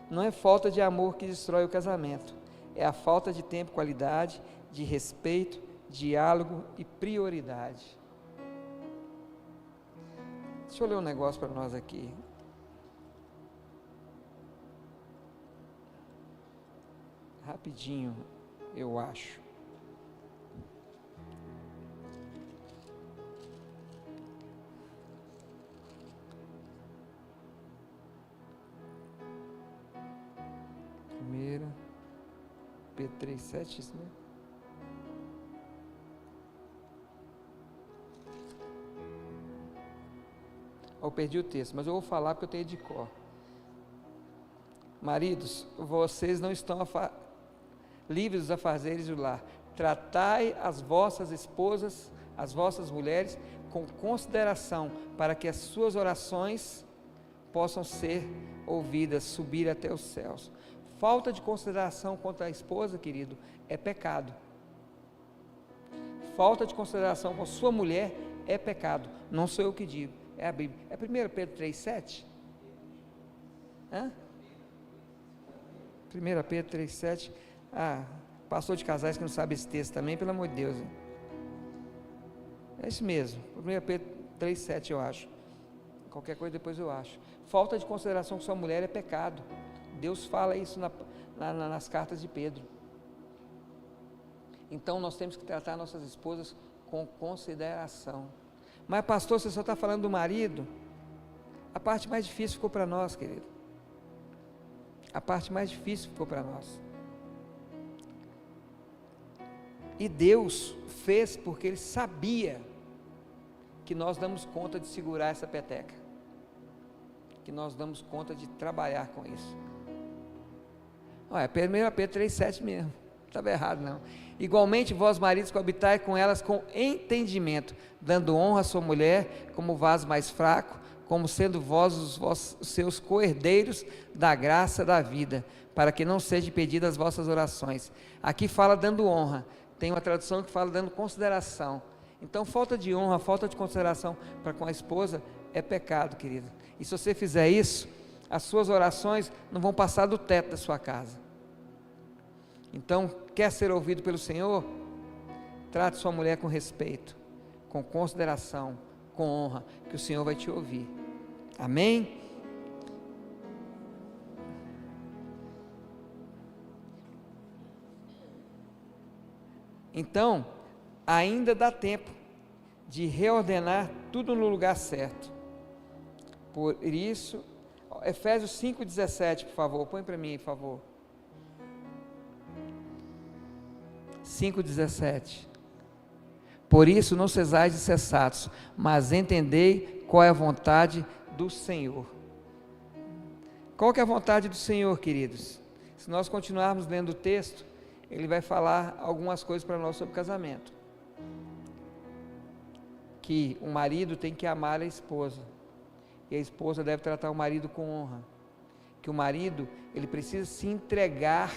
Não é falta de amor que destrói o casamento, é a falta de tempo, qualidade, de respeito, diálogo e prioridade. Deixa eu ler um negócio para nós aqui. Rapidinho, eu acho. Primeira, Pedro 3,7, isso, né? Eu perdi o texto, mas eu vou falar porque eu tenho de cor. Maridos, vocês não estão livres dos afazeres do lar. Tratai as vossas esposas, as vossas mulheres, com consideração, para que as suas orações possam ser ouvidas, subir até os céus. Falta de consideração contra a esposa, querido, é pecado. Falta de consideração com a sua mulher é pecado. Não sou eu que digo, é a Bíblia. É 1 Pedro 3,7? 1 Pedro 3,7. Pastor de casais que não sabe esse texto também, pelo amor de Deus. É isso mesmo, 1 Pedro 3,7 eu acho. Qualquer coisa depois eu acho. Falta de consideração com sua mulher é pecado. Deus fala isso nas cartas de Pedro. Então nós temos que tratar nossas esposas com consideração. Mas pastor, você só está falando do marido? A parte mais difícil ficou para nós, querido. A parte mais difícil ficou para nós. E Deus fez porque Ele sabia que nós damos conta de segurar essa peteca, que nós damos conta de trabalhar com isso. Olha, 1 Pedro 3,7 mesmo, não estava errado não. Igualmente vós maridos coabitai com elas com entendimento, dando honra à sua mulher como vaso mais fraco, como sendo vós os seus co-herdeiros da graça da vida, para que não sejam impedidas as vossas orações. Aqui fala dando honra, tem uma tradução que fala dando consideração. Então falta de honra, falta de consideração para com a esposa é pecado, querido. E se você fizer isso, as suas orações não vão passar do teto da sua casa. Então, quer ser ouvido pelo Senhor? Trate sua mulher com respeito, com consideração, com honra, que o Senhor vai te ouvir. Amém? Então, ainda dá tempo de reordenar tudo no lugar certo. Por isso, Efésios 5,17, por favor, põe para mim, por favor. 5,17. Por isso não sejais insensatos, mas entendei qual é a vontade do Senhor. Qual que é a vontade do Senhor, queridos? Se nós continuarmos lendo o texto, ele vai falar algumas coisas para nós sobre casamento. Que o marido tem que amar a esposa, e a esposa deve tratar o marido com honra. Que o marido, ele precisa se entregar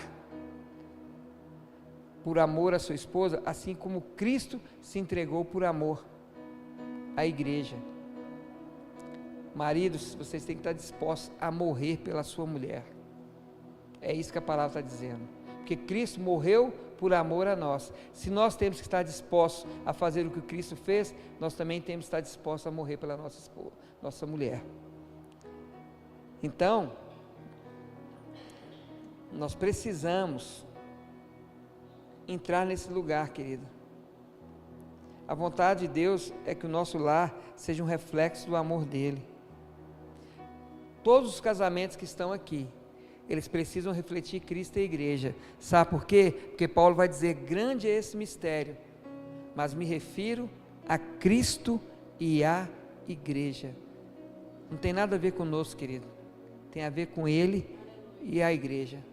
por amor à sua esposa, assim como Cristo se entregou por amor à igreja. Maridos, vocês têm que estar dispostos a morrer pela sua mulher. É isso que a palavra está dizendo. Porque Cristo morreu por amor a nós. Se nós temos que estar dispostos a fazer o que Cristo fez, nós também temos que estar dispostos a morrer pela nossa esposa, nossa mulher. Então, nós precisamos entrar nesse lugar, querido. A vontade de Deus é que o nosso lar seja um reflexo do amor dele. Todos os casamentos que estão aqui, eles precisam refletir Cristo e a igreja. Sabe por quê? Porque Paulo vai dizer, grande é esse mistério, mas me refiro a Cristo e a igreja. Não tem nada a ver conosco, querido. Tem a ver com ele e a igreja.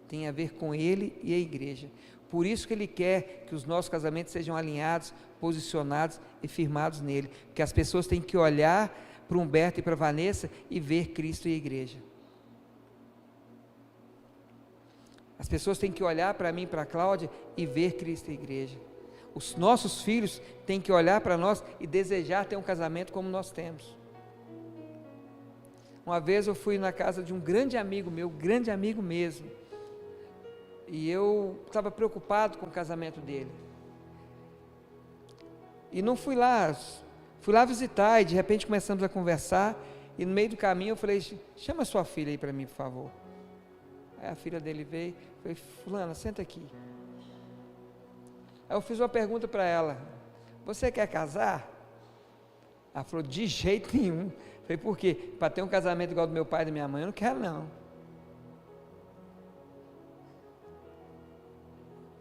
Tem a ver com ele e a igreja. Por isso que ele quer que os nossos casamentos sejam alinhados, posicionados e firmados nele. Porque as pessoas têm que olhar para o Humberto e para a Vanessa e ver Cristo e a igreja. As pessoas têm que olhar para mim e para a Cláudia e ver Cristo e a igreja. Os nossos filhos têm que olhar para nós e desejar ter um casamento como nós temos. Uma vez eu fui na casa de um grande amigo meu, grande amigo mesmo, e eu estava preocupado com o casamento dele. E não fui lá visitar, e de repente começamos a conversar, e no meio do caminho eu falei, chama sua filha aí para mim, por favor. Aí a filha dele veio, falei, fulana, senta aqui. Aí eu fiz uma pergunta para ela, você quer casar? Ela falou, de jeito nenhum. Falei, por quê? Para ter um casamento igual do meu pai e da minha mãe, eu não quero não.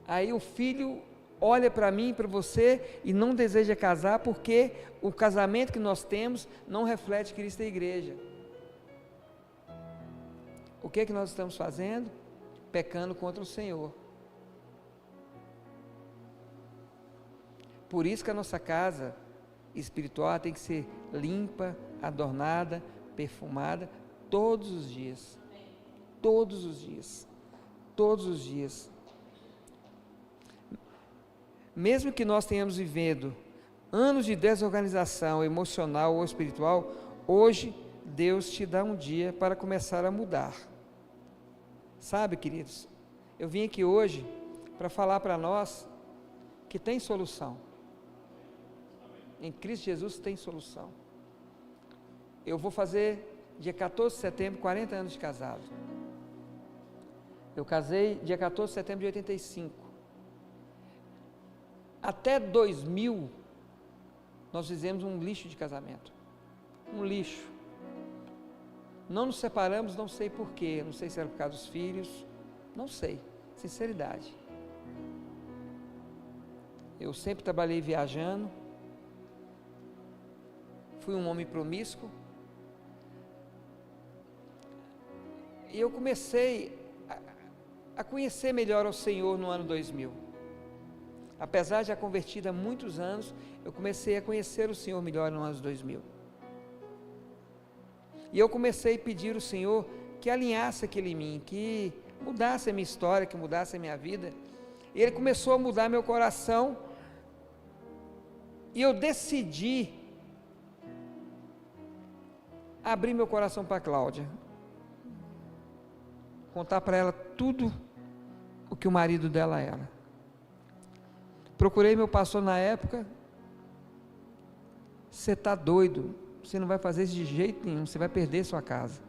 Aí o filho olha para mim, para você, e não deseja casar, porque o casamento que nós temos não reflete Cristo e a igreja. O que é que nós estamos fazendo? Pecando contra o Senhor. Por isso que a nossa casa espiritual tem que ser limpa, adornada, perfumada, todos os dias. Todos os dias. Todos os dias. Mesmo que nós tenhamos vivido anos de desorganização emocional ou espiritual, hoje Deus te dá um dia para começar a mudar. Sabe, queridos, eu vim aqui hoje para falar para nós que tem solução. Em Cristo Jesus tem solução. Eu vou fazer dia 14 de setembro 40 anos de casado. Eu casei dia 14 de setembro de 85. Até 2000, nós fizemos um lixo de casamento. Um lixo. Não nos separamos, não sei porquê, não sei se era por causa dos filhos, não sei, sinceridade. Eu sempre trabalhei viajando, fui um homem promíscuo, e eu comecei a conhecer melhor o Senhor no ano 2000. Apesar de já convertido há muitos anos, eu comecei a conhecer o Senhor melhor no ano 2000. E eu comecei a pedir ao Senhor que alinhasse aquilo em mim, que mudasse a minha história, que mudasse a minha vida. E Ele começou a mudar meu coração, e eu decidi abrir meu coração para a Cláudia, contar para ela tudo o que o marido dela era. Procurei meu pastor na época. Você está doido, você não vai fazer isso de jeito nenhum, você vai perder sua casa.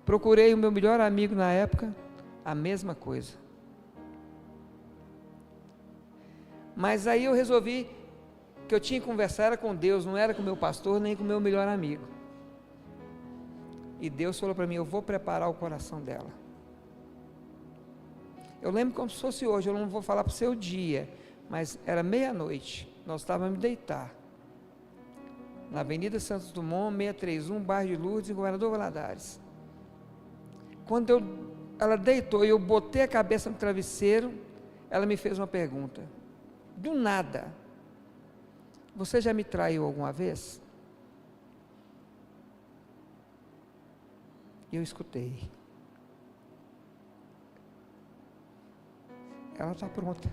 Procurei o meu melhor amigo na época, a mesma coisa. Mas aí eu resolvi que eu tinha que conversar era com Deus, não era com meu pastor, nem com meu melhor amigo. E Deus falou para mim, eu vou preparar o coração dela. Eu lembro como se fosse hoje, eu não vou falar para o seu dia, mas era meia-noite, nós estávamos a deitar, na Avenida Santos Dumont, 631, bairro de Lourdes, em Governador Valadares. Quando ela deitou e eu botei a cabeça no travesseiro, ela me fez uma pergunta, do nada, você já me traiu alguma vez? E eu escutei. Ela está pronta.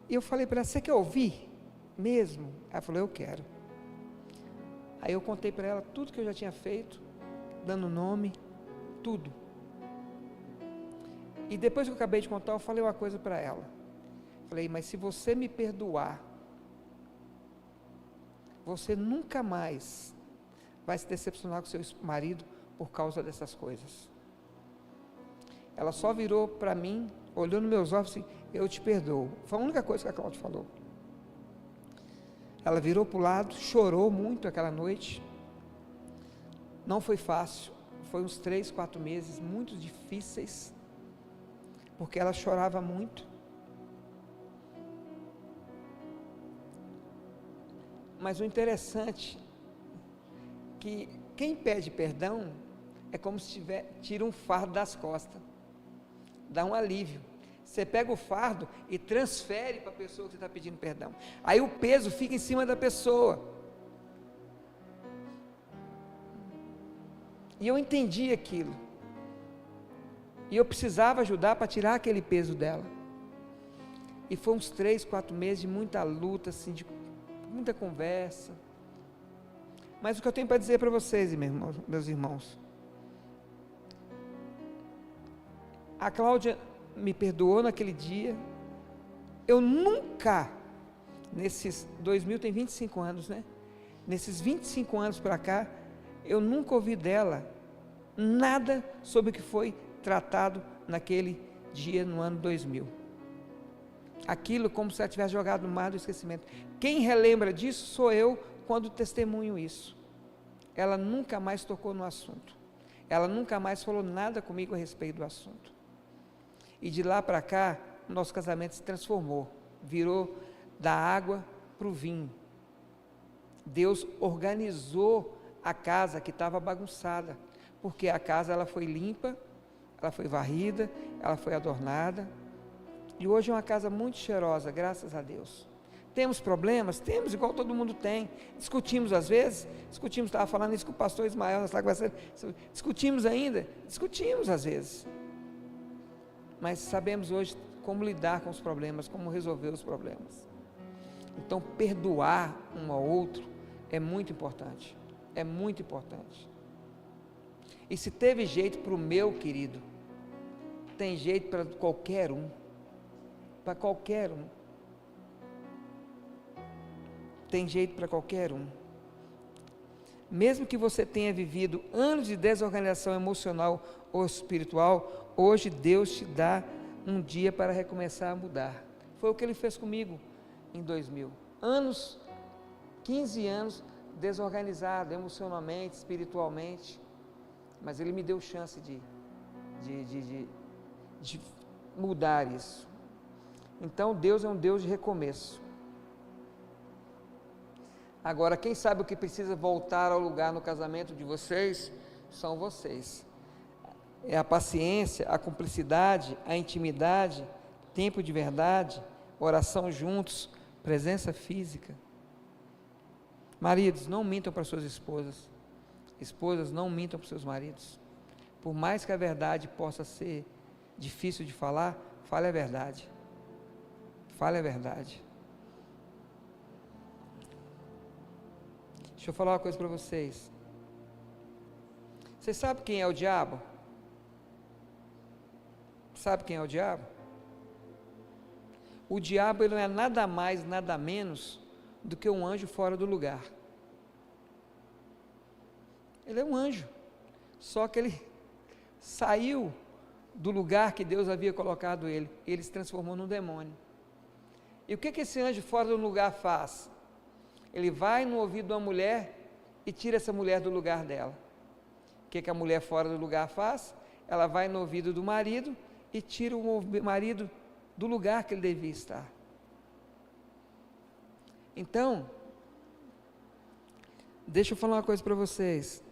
E eu falei para ela, você quer ouvir mesmo? Ela falou, eu quero. Aí eu contei para ela tudo que eu já tinha feito, dando nome, tudo. E depois que eu acabei de contar, eu falei uma coisa para ela. Falei, mas se você me perdoar, você nunca mais vai se decepcionar com seu marido por causa dessas coisas. Ela só virou para mim, olhou nos meus olhos e disse, eu te perdoo. Foi a única coisa que a Cláudia falou. Ela virou para o lado, chorou muito aquela noite. Não foi fácil, foi uns 3, 4 meses muito difíceis, porque ela chorava muito. Mas o interessante que quem pede perdão é como se tira um fardo das costas, dá um alívio. Você pega o fardo e transfere para a pessoa que você está pedindo perdão. Aí o peso fica em cima da pessoa. E eu entendi aquilo. E eu precisava ajudar para tirar aquele peso dela. E foi uns 3, 4 meses de muita luta, assim, de muita conversa. Mas o que eu tenho para dizer para vocês, meus irmãos, a Cláudia me perdoou naquele dia. Eu nunca, nesses 2000 tem 25 anos, né? Nesses 25 anos para cá, eu nunca ouvi dela nada sobre o que foi tratado naquele dia no ano 2000. Aquilo como se ela tivesse jogado no mar do esquecimento. Quem relembra disso sou eu quando testemunho isso. Ela nunca mais tocou no assunto. Ela nunca mais falou nada comigo a respeito do assunto. E de lá para cá, o nosso casamento se transformou, virou da água para o vinho. Deus organizou a casa que estava bagunçada, porque a casa ela foi limpa, ela foi varrida, ela foi adornada, e hoje é uma casa muito cheirosa, graças a Deus. Temos problemas? Temos, igual todo mundo tem. Discutimos às vezes, estava falando isso com o pastor Ismael, nós estávamos conversando, discutimos ainda? Discutimos às vezes. Mas sabemos hoje como lidar com os problemas, como resolver os problemas. Então, perdoar um ao outro é muito importante. É muito importante. E se teve jeito para o meu querido, tem jeito para qualquer um. Para qualquer um. Tem jeito para qualquer um. Mesmo que você tenha vivido anos de desorganização emocional ou espiritual, hoje Deus te dá um dia para recomeçar a mudar. Foi o que Ele fez comigo em 2000. 15 anos desorganizado emocionalmente, espiritualmente, mas Ele me deu chance de mudar isso. Então Deus é um Deus de recomeço. Agora, quem sabe o que precisa voltar ao lugar no casamento de vocês, são vocês. É a paciência, a cumplicidade, a intimidade, tempo de verdade, oração juntos, presença física. Maridos, não mintam para suas esposas. Esposas, não mintam para seus maridos. Por mais que a verdade possa ser difícil de falar, fale a verdade. Fale a verdade. Deixa eu falar uma coisa para vocês. Vocês sabem quem é o diabo? Sabe quem é o diabo? O diabo, ele não é nada mais, nada menos do que um anjo fora do lugar. Ele é um anjo, só que ele saiu do lugar que Deus havia colocado ele se transformou num demônio. E o que esse anjo fora do lugar faz? Ele vai no ouvido de uma mulher e tira essa mulher do lugar dela. O que a mulher fora do lugar faz? Ela vai no ouvido do marido e tira o marido do lugar que ele devia estar. Então, deixa eu falar uma coisa para vocês.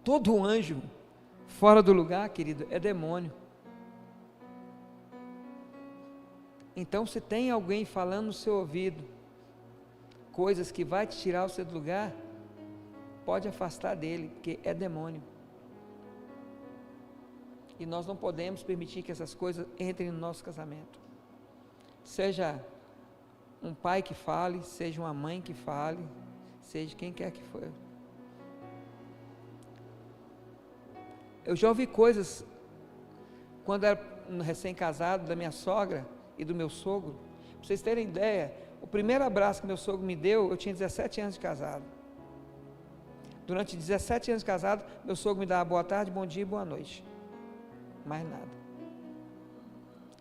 Todo anjo fora do lugar, querido, é demônio. Então, se tem alguém falando no seu ouvido coisas que vai te tirar você do lugar, pode afastar dele, porque é demônio. E nós não podemos permitir que essas coisas entrem no nosso casamento. Seja um pai que fale, seja uma mãe que fale, seja quem quer que for. Eu já ouvi coisas, quando era recém-casado, da minha sogra e do meu sogro. Para vocês terem ideia, o primeiro abraço que meu sogro me deu, eu tinha 17 anos de casado. Durante 17 anos de casado, meu sogro me dava boa tarde, bom dia e boa noite. Mais nada.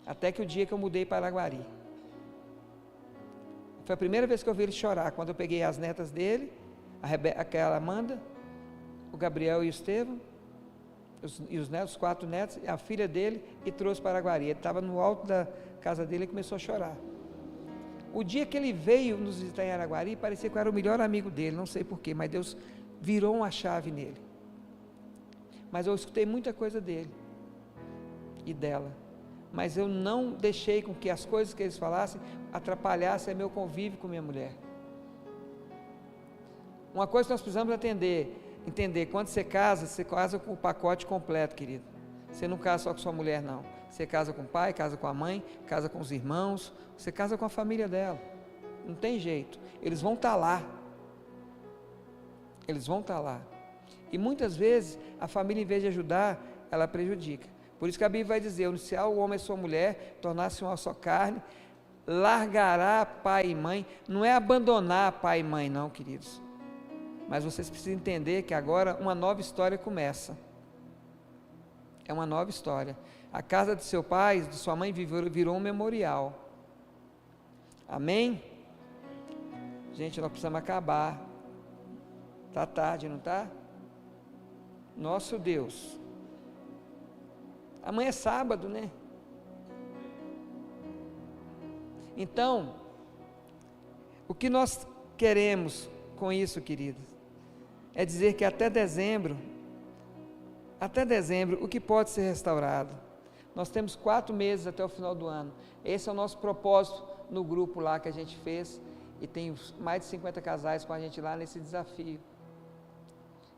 Até que o dia que eu mudei para Araguari. Foi a primeira vez que eu vi ele chorar, quando eu peguei as netas dele, aquela Amanda, o Gabriel e o Estevão, os netos, os 4 netos, a filha dele, e trouxe para Araguari. Ele estava no alto da casa dele e começou a chorar. O dia que ele veio nos visitar em Araguari, parecia que eu era o melhor amigo dele, não sei porquê, mas Deus virou uma chave nele. Mas eu escutei muita coisa dele e dela, mas eu não deixei com que as coisas que eles falassem atrapalhassem meu convívio com minha mulher. Uma coisa que nós precisamos entender, quando você casa com o pacote completo, querido. Você não casa só com sua mulher, não. Você casa com o pai, casa com a mãe, casa com os irmãos, você casa com a família dela. Não tem jeito. Eles vão estar lá. Eles vão estar lá. E muitas vezes, a família, em vez de ajudar, ela prejudica. Por isso que a Bíblia vai dizer: uniciar o homem e sua mulher, tornar-se uma só carne, largará pai e mãe. Não é abandonar pai e mãe, não, queridos. Mas vocês precisam entender que agora uma nova história começa. É uma nova história. A casa de seu pai, de sua mãe, virou um memorial. Amém? Gente, nós precisamos acabar. Está tarde, não está? Nosso Deus. Amanhã é sábado, né? Então, o que nós queremos com isso, queridos, é dizer que até dezembro, o que pode ser restaurado? Nós temos 4 meses até o final do ano. Esse é o nosso propósito no grupo lá que a gente fez, e tem mais de 50 casais com a gente lá nesse desafio.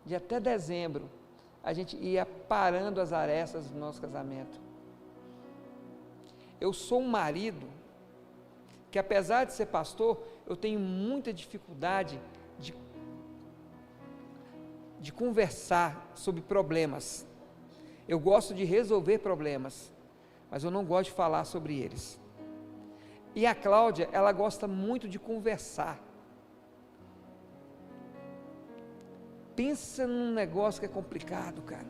De até dezembro, a gente ia parando as arestas do nosso casamento. Eu sou um marido que, apesar de ser pastor, eu tenho muita dificuldade de conversar sobre problemas. Eu gosto de resolver problemas, mas eu não gosto de falar sobre eles. E a Cláudia, ela gosta muito de conversar. Pensa num negócio que é complicado, cara.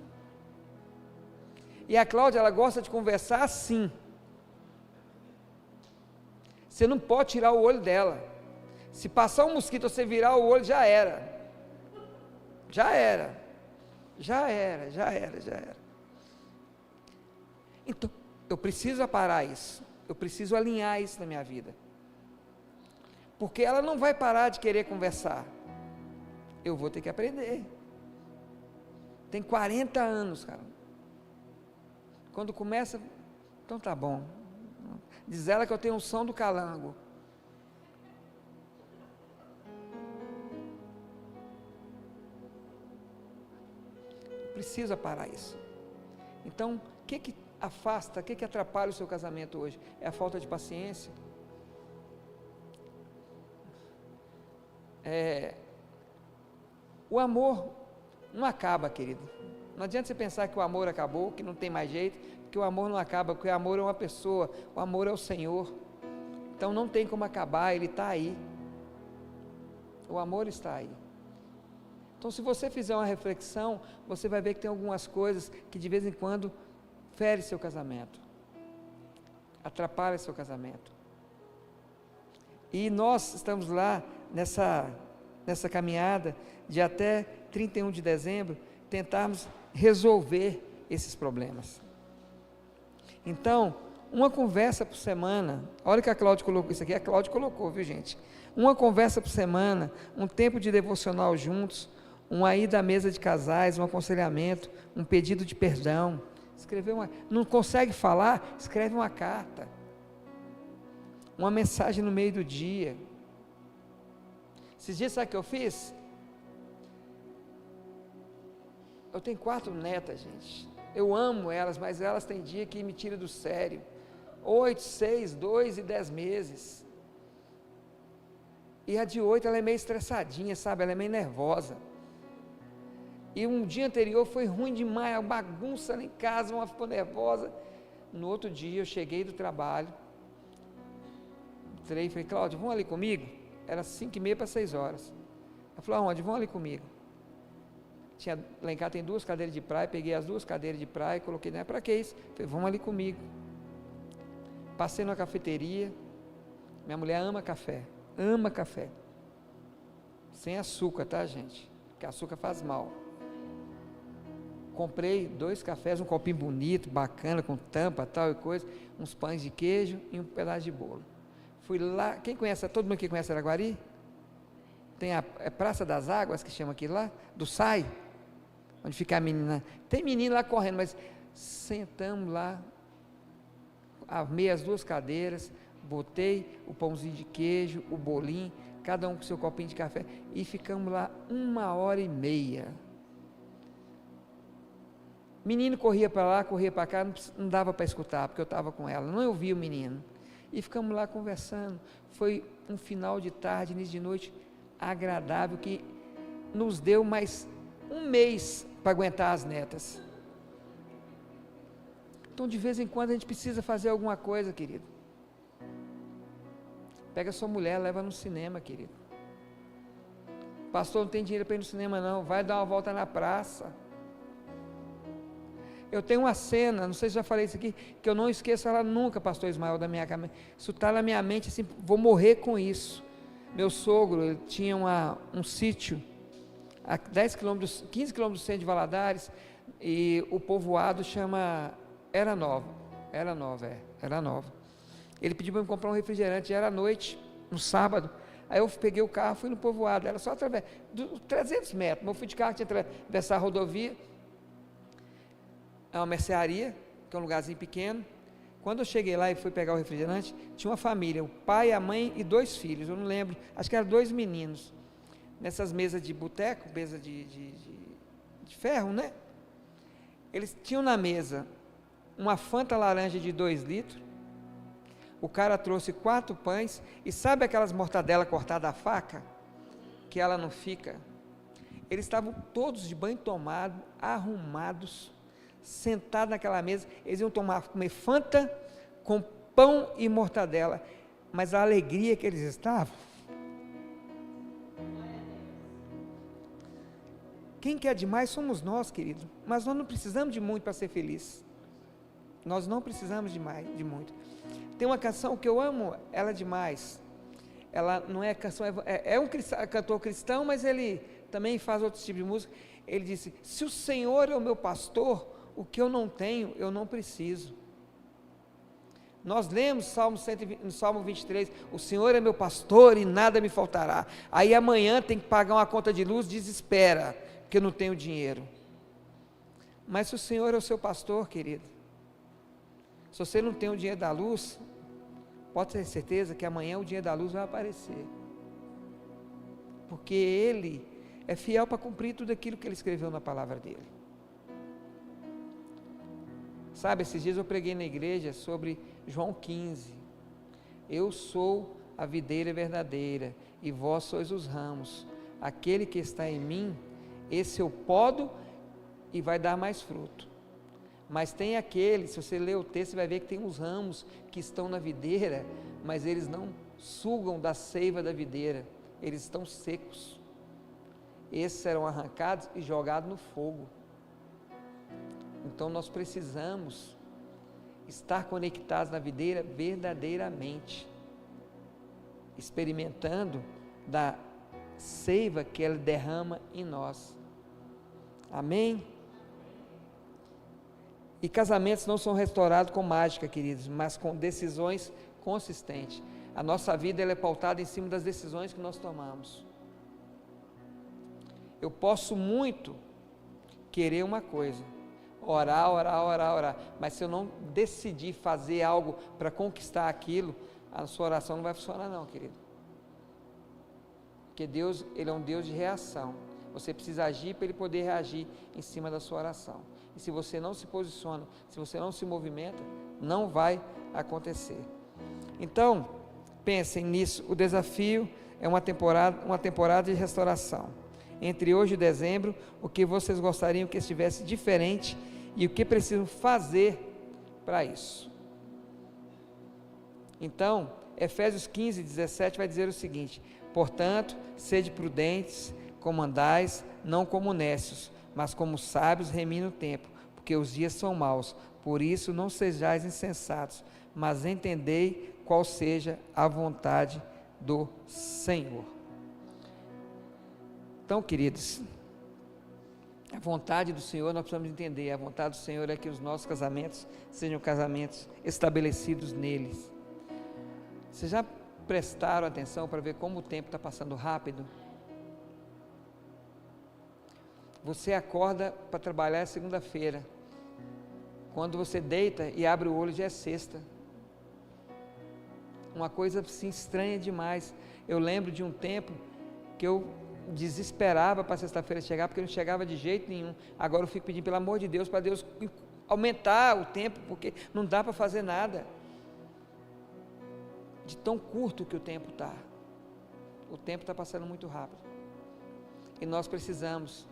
E a Cláudia, ela gosta de conversar assim. Você não pode tirar o olho dela. Se passar um mosquito, você virar o olho, já era. Já era. Já era, já era, já era. Então, eu preciso aparar isso. Eu preciso alinhar isso na minha vida. Porque ela não vai parar de querer conversar. Eu vou ter que aprender. Tem 40 anos, cara. Quando começa, então tá bom. Diz ela que eu tenho um som do calango. Precisa parar isso. Então, o que afasta, o que atrapalha o seu casamento hoje? É a falta de paciência? O amor não acaba, querido. Não adianta você pensar que o amor acabou, que não tem mais jeito, porque o amor não acaba, porque o amor é uma pessoa, o amor é o Senhor. Então não tem como acabar, Ele está aí. O amor está aí. Então, se você fizer uma reflexão, você vai ver que tem algumas coisas que de vez em quando ferem seu casamento, atrapalham seu casamento. E nós estamos lá nessa caminhada de até 31 de dezembro, tentarmos resolver esses problemas. Então, uma conversa por semana, olha que a Cláudia colocou, isso aqui a Cláudia colocou, viu gente? Uma conversa por semana, um tempo de devocional juntos, uma ida à mesa de casais, um aconselhamento, um pedido de perdão, não consegue falar, escreve uma carta, uma mensagem no meio do dia. Esses dias sabe o que eu fiz? Eu tenho 4 netas, gente, eu amo elas, mas elas têm dia que me tiram do sério, 8, 6, 2 e 10 meses, e a de 8 ela é meio estressadinha, sabe, ela é meio nervosa, e um dia anterior foi ruim demais, a bagunça lá em casa, uma ficou nervosa. No outro dia eu cheguei do trabalho, falei, Cláudia, vão ali comigo? Era 5h30 para 6 horas. Ela falou, aonde? Vão ali comigo. Lá em casa tem 2 cadeiras de praia, peguei as 2 cadeiras de praia e coloquei, não é para que isso? Falei, vamos ali comigo. Passei numa cafeteria, minha mulher ama café, sem açúcar, tá gente? Porque açúcar faz mal. Comprei 2 cafés, um copinho bonito, bacana, com tampa, tal e coisa, uns pães de queijo e um pedaço de bolo. Fui lá, todo mundo que conhece Araguari? Tem a Praça das Águas, que chama aqui lá, do SAI, onde fica a menina. Tem menina lá correndo, mas sentamos lá, armei as 2 cadeiras, botei o pãozinho de queijo, o bolinho, cada um com seu copinho de café, e ficamos lá 1h30. Menino corria para lá, corria para cá, não dava para escutar, porque eu estava com ela, não ouvia o menino. E ficamos lá conversando. Foi um final de tarde, início de noite agradável, que nos deu mais um mês para aguentar as netas. Então, de vez em quando, a gente precisa fazer alguma coisa, querido. Pega sua mulher, leva no cinema, querido. Pastor, não tem dinheiro para ir no cinema não, vai dar uma volta na praça. Eu tenho uma cena, não sei se já falei isso aqui, que eu não esqueço ela nunca, pastor Ismael, da minha cabeça. Isso está na minha mente, assim, vou morrer com isso. Meu sogro, ele tinha um sítio a 15 quilômetros do centro de Valadares, e o povoado chama Era Nova. Ele pediu para eu comprar um refrigerante, era à noite, no sábado. Aí eu peguei o carro, fui no povoado, era só através, 300 metros, mas eu fui de carro, tinha que atravessar a rodovia. É uma mercearia, que é um lugarzinho pequeno. Quando eu cheguei lá e fui pegar o refrigerante, tinha uma família, o pai, a mãe e 2 filhos, eu não lembro, acho que eram 2 meninos, nessas mesas de boteco, mesa de ferro, né? Eles tinham na mesa uma Fanta laranja de 2 litros, o cara trouxe 4 pães, e sabe aquelas mortadelas cortadas à faca, que ela não fica? Eles estavam todos de banho tomado, arrumados, sentados naquela mesa, eles iam comer Fanta com pão e mortadela, mas a alegria que eles estavam. Quem quer demais somos nós, querido, mas nós não precisamos de muito para ser feliz. Nós não precisamos de muito. Tem uma canção que eu amo ela demais, ela não é canção, é um cantor cristão, mas ele também faz outro tipo de música. Ele disse: se o Senhor é o meu pastor, o que eu não tenho, eu não preciso. Nós lemos no Salmo 23, o Senhor é meu pastor e nada me faltará. Aí amanhã tem que pagar uma conta de luz, desespera, porque eu não tenho dinheiro. Mas se o Senhor é o seu pastor, querido, se você não tem o dinheiro da luz, pode ter certeza que amanhã o dinheiro da luz vai aparecer. Porque Ele é fiel para cumprir tudo aquilo que Ele escreveu na palavra dEle. Sabe, esses dias eu preguei na igreja sobre João 15. Eu sou a videira verdadeira e vós sois os ramos. Aquele que está em mim, esse eu podo e vai dar mais fruto. Mas tem aquele, se você ler o texto, você vai ver que tem uns ramos que estão na videira, mas eles não sugam da seiva da videira, eles estão secos. Esses serão arrancados e jogados no fogo. Então nós precisamos estar conectados na videira verdadeiramente, experimentando da seiva que ela derrama em nós. Amém? E casamentos não são restaurados com mágica, queridos, mas com decisões consistentes. A nossa vida ela é pautada em cima das decisões que nós tomamos. Eu posso muito querer uma coisa, orar, mas se eu não decidir fazer algo para conquistar aquilo, a sua oração não vai funcionar não, querido. Porque Deus, Ele é um Deus de reação. Você precisa agir para Ele poder reagir em cima da sua oração. E se você não se posiciona, se você não se movimenta, não vai acontecer. Então, pensem nisso, o desafio é uma temporada de restauração. Entre hoje e dezembro, o que vocês gostariam que estivesse diferente e o que precisam fazer para isso. Então, Efésios 15, 17 vai dizer o seguinte: portanto, sede prudentes, como andais, não como necios, mas como sábios, remindo o tempo, porque os dias são maus. Por isso não sejais insensatos, mas entendei qual seja a vontade do Senhor. Então, queridos, a vontade do Senhor nós precisamos entender. A vontade do Senhor é que os nossos casamentos sejam casamentos estabelecidos neles. Vocês já prestaram atenção para ver como o tempo está passando rápido? Você acorda para trabalhar segunda-feira. Quando você deita e abre o olho já é sexta. Uma coisa assim estranha demais. Eu lembro de um tempo que eu desesperava para sexta-feira chegar, porque não chegava de jeito nenhum. Agora eu fico pedindo pelo amor de Deus, para Deus aumentar o tempo, porque não dá para fazer nada. De tão curto que o tempo está. O tempo está passando muito rápido. E nós precisamos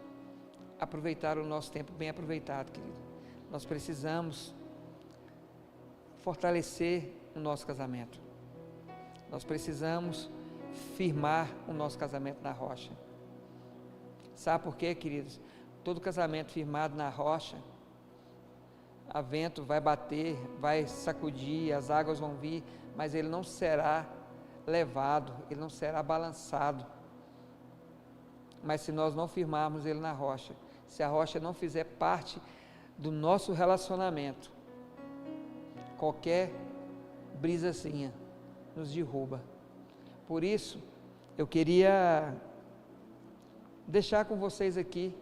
aproveitar o nosso tempo bem aproveitado, querido. Nós precisamos fortalecer o nosso casamento. Nós precisamos firmar o nosso casamento na rocha. Sabe por quê, queridos? Todo casamento firmado na rocha, a vento vai bater, vai sacudir, as águas vão vir, mas ele não será levado, ele não será balançado. Mas se nós não firmarmos ele na rocha, se a rocha não fizer parte do nosso relacionamento, qualquer brisazinha nos derruba. Por isso, eu queria deixar com vocês aqui,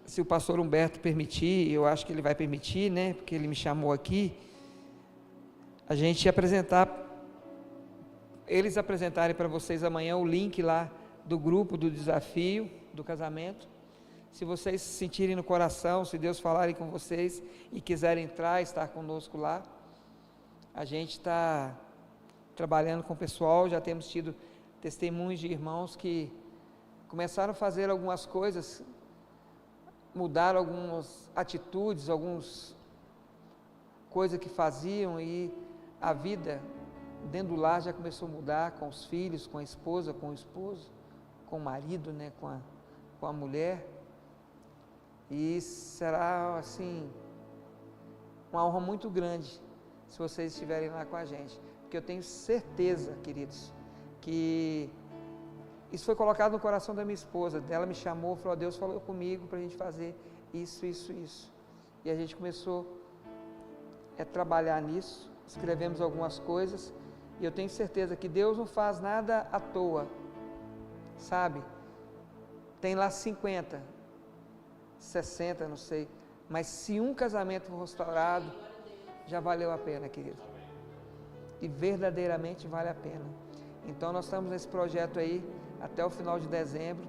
se o pastor Humberto permitir, eu acho que ele vai permitir, né, porque ele me chamou aqui, a gente eles apresentarem para vocês amanhã o link lá do grupo do desafio do casamento. Se vocês se sentirem no coração, se Deus falarem com vocês e quiserem entrar, estar conosco lá, a gente está trabalhando com o pessoal, já temos tido testemunhos de irmãos que começaram a fazer algumas coisas, mudaram algumas atitudes, algumas coisas que faziam, e a vida dentro do lar já começou a mudar, com os filhos, com a esposa, com o esposo, com o marido, né, com a mulher. E será assim uma honra muito grande se vocês estiverem lá com a gente, porque eu tenho certeza, queridos, que isso foi colocado no coração da minha esposa. Ela me chamou, falou: Deus falou comigo para a gente fazer isso. E a gente começou a trabalhar nisso, escrevemos algumas coisas, e eu tenho certeza que Deus não faz nada à toa, sabe? Tem lá 50, 60, não sei, mas se um casamento for restaurado, já valeu a pena, querido, e verdadeiramente vale a pena. Então nós estamos nesse projeto aí, até o final de dezembro,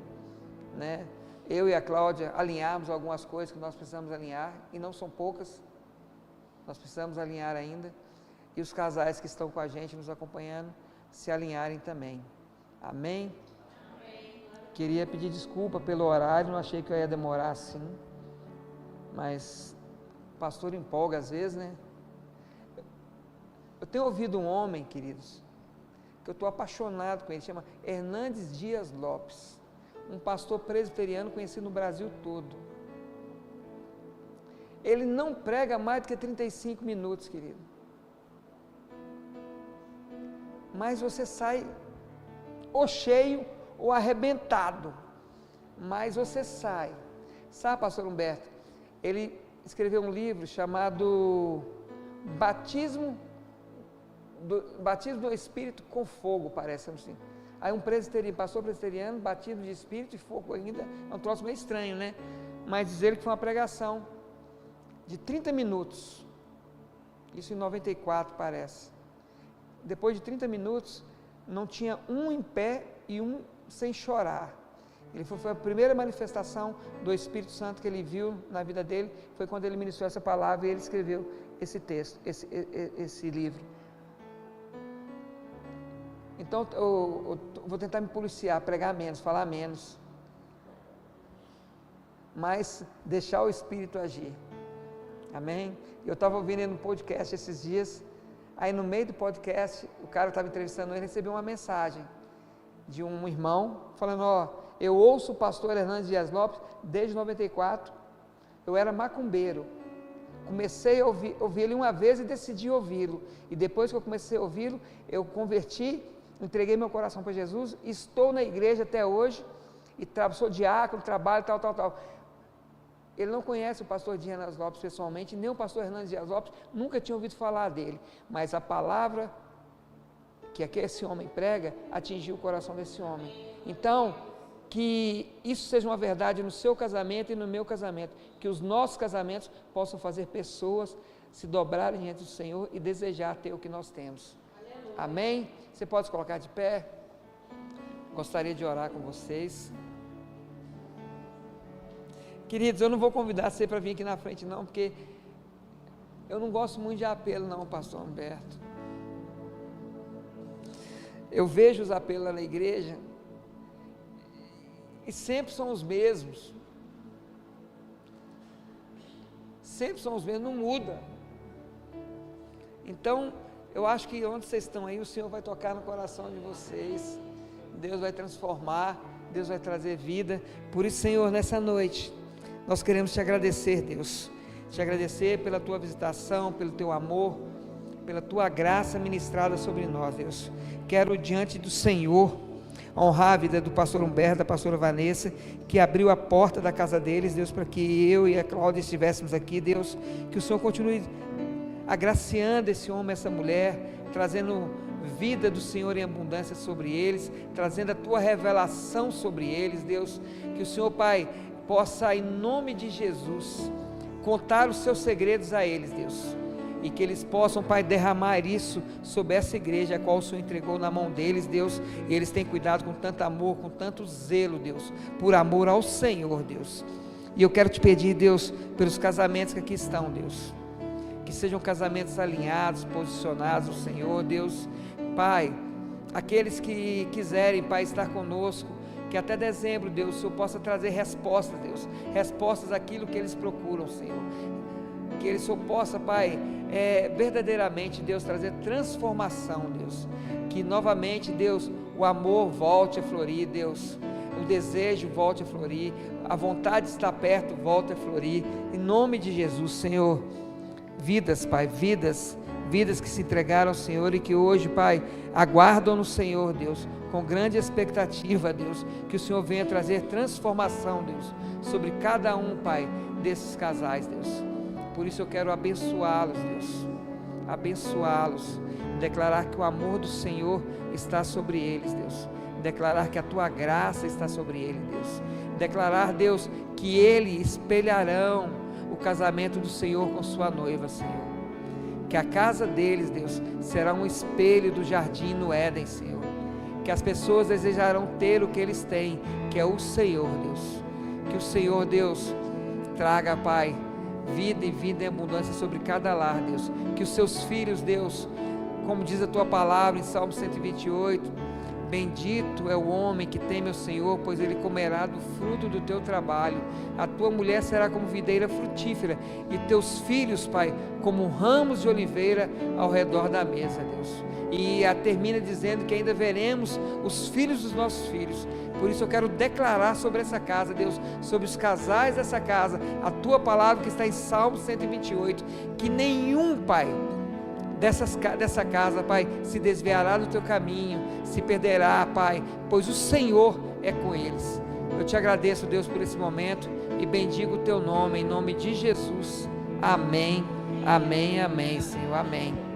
né? Eu e a Cláudia alinhamos algumas coisas que nós precisamos alinhar, e não são poucas, nós precisamos alinhar ainda, e os casais que estão com a gente, nos acompanhando, se alinharem também, amém? Queria pedir desculpa pelo horário, não achei que eu ia demorar assim, mas o pastor empolga às vezes, né? Eu tenho ouvido um homem, queridos, que eu estou apaixonado com ele, chama Hernandes Dias Lopes, um pastor presbiteriano conhecido no Brasil todo. Ele não prega mais do que 35 minutos, querido, mas você sai ou cheio ou arrebentado, mas você sai. Sabe, pastor Humberto, ele escreveu um livro chamado Batismo do Espírito com Fogo, parece assim. Aí um pastor presbiteriano, batismo de Espírito e fogo ainda, é um troço meio estranho, né? Mas diz ele que foi uma pregação de 30 minutos, isso em 94 parece. Depois de 30 minutos, não tinha um em pé e um sem chorar. Foi a primeira manifestação do Espírito Santo que ele viu na vida dele, foi quando ele ministrou essa palavra e ele escreveu esse texto, esse livro. Então eu vou tentar me policiar, pregar menos, falar menos, mas deixar o Espírito agir, amém? Eu estava ouvindo ele no podcast esses dias, aí no meio do podcast, o cara estava entrevistando ele, recebeu uma mensagem de um irmão, falando: ó, eu ouço o pastor Hernandes Dias Lopes desde 94, eu era macumbeiro, comecei a ouvir ele uma vez e decidi ouvi-lo, e depois que eu comecei a ouvi-lo, eu converti, entreguei meu coração para Jesus, estou na igreja até hoje, e sou diácono, trabalho, tal. Ele não conhece o pastor Dias Lopes pessoalmente, nem o pastor Hernandes Dias Lopes, nunca tinha ouvido falar dele, mas a palavra que esse homem prega, atingiu o coração desse homem. Então, que isso seja uma verdade no seu casamento e no meu casamento, que os nossos casamentos possam fazer pessoas se dobrarem diante do Senhor e desejar ter o que nós temos. Amém? Você pode se colocar de pé? Gostaria de orar com vocês. Queridos, eu não vou convidar você para vir aqui na frente não, porque eu não gosto muito de apelo não, pastor Humberto. Eu vejo os apelos lá na igreja e sempre são os mesmos. Sempre são os mesmos, não muda. Então, eu acho que onde vocês estão aí, o Senhor vai tocar no coração de vocês. Deus vai transformar, Deus vai trazer vida. Por isso, Senhor, nessa noite, nós queremos te agradecer, Deus. Te agradecer pela tua visitação, pelo teu amor, pela tua graça ministrada sobre nós, Deus. Quero diante do Senhor honrar a vida do pastor Humberto, da pastora Vanessa, que abriu a porta da casa deles, Deus, para que eu e a Cláudia estivéssemos aqui, Deus, que o Senhor continue agraciando esse homem, essa mulher, trazendo vida do Senhor em abundância sobre eles, trazendo a tua revelação sobre eles, Deus, que o Senhor, Pai, possa, em nome de Jesus, contar os seus segredos a eles, Deus, e que eles possam, Pai, derramar isso sobre essa igreja, a qual o Senhor entregou na mão deles, Deus, e eles têm cuidado com tanto amor, com tanto zelo, Deus, por amor ao Senhor, Deus. E eu quero te pedir, Deus, pelos casamentos que aqui estão, Deus, que sejam casamentos alinhados, posicionados ao Senhor, Deus, Pai, aqueles que quiserem, Pai, estar conosco, que até dezembro, Deus, o Senhor possa trazer respostas, Deus, respostas àquilo que eles procuram, Senhor, que ele só possa, Pai, verdadeiramente, Deus, trazer transformação, Deus, que novamente, Deus, o amor volte a florir, Deus, o desejo volte a florir, a vontade de estar perto volte a florir, em nome de Jesus, Senhor. Vidas, Pai, vidas vidas que se entregaram ao Senhor e que hoje, Pai, aguardam no Senhor, Deus, com grande expectativa, Deus, que o Senhor venha trazer transformação, Deus, sobre cada um, Pai, desses casais, Deus. Por isso eu quero abençoá-los, Deus, abençoá-los, declarar que o amor do Senhor está sobre eles, Deus, declarar que a Tua graça está sobre eles, Deus, declarar, Deus, que eles espelharão o casamento do Senhor com sua noiva, Senhor, que a casa deles, Deus, será um espelho do jardim no Éden, Senhor, que as pessoas desejarão ter o que eles têm, que é o Senhor, Deus, que o Senhor, Deus, traga, Pai, vida e vida em abundância sobre cada lar, Deus, que os seus filhos, Deus, como diz a Tua palavra em Salmo 128, bendito é o homem que teme ao Senhor, pois ele comerá do fruto do teu trabalho. A tua mulher será como videira frutífera, e teus filhos, Pai, como ramos de oliveira ao redor da mesa, Deus. E termina dizendo que ainda veremos os filhos dos nossos filhos. Por isso eu quero declarar sobre essa casa, Deus, sobre os casais dessa casa, a Tua palavra que está em Salmo 128, que nenhum, Pai, dessa casa, Pai, se desviará do Teu caminho, se perderá, Pai, pois o Senhor é com eles. Eu Te agradeço, Deus, por esse momento e bendigo o Teu nome, em nome de Jesus. Amém, amém, amém, Senhor, amém.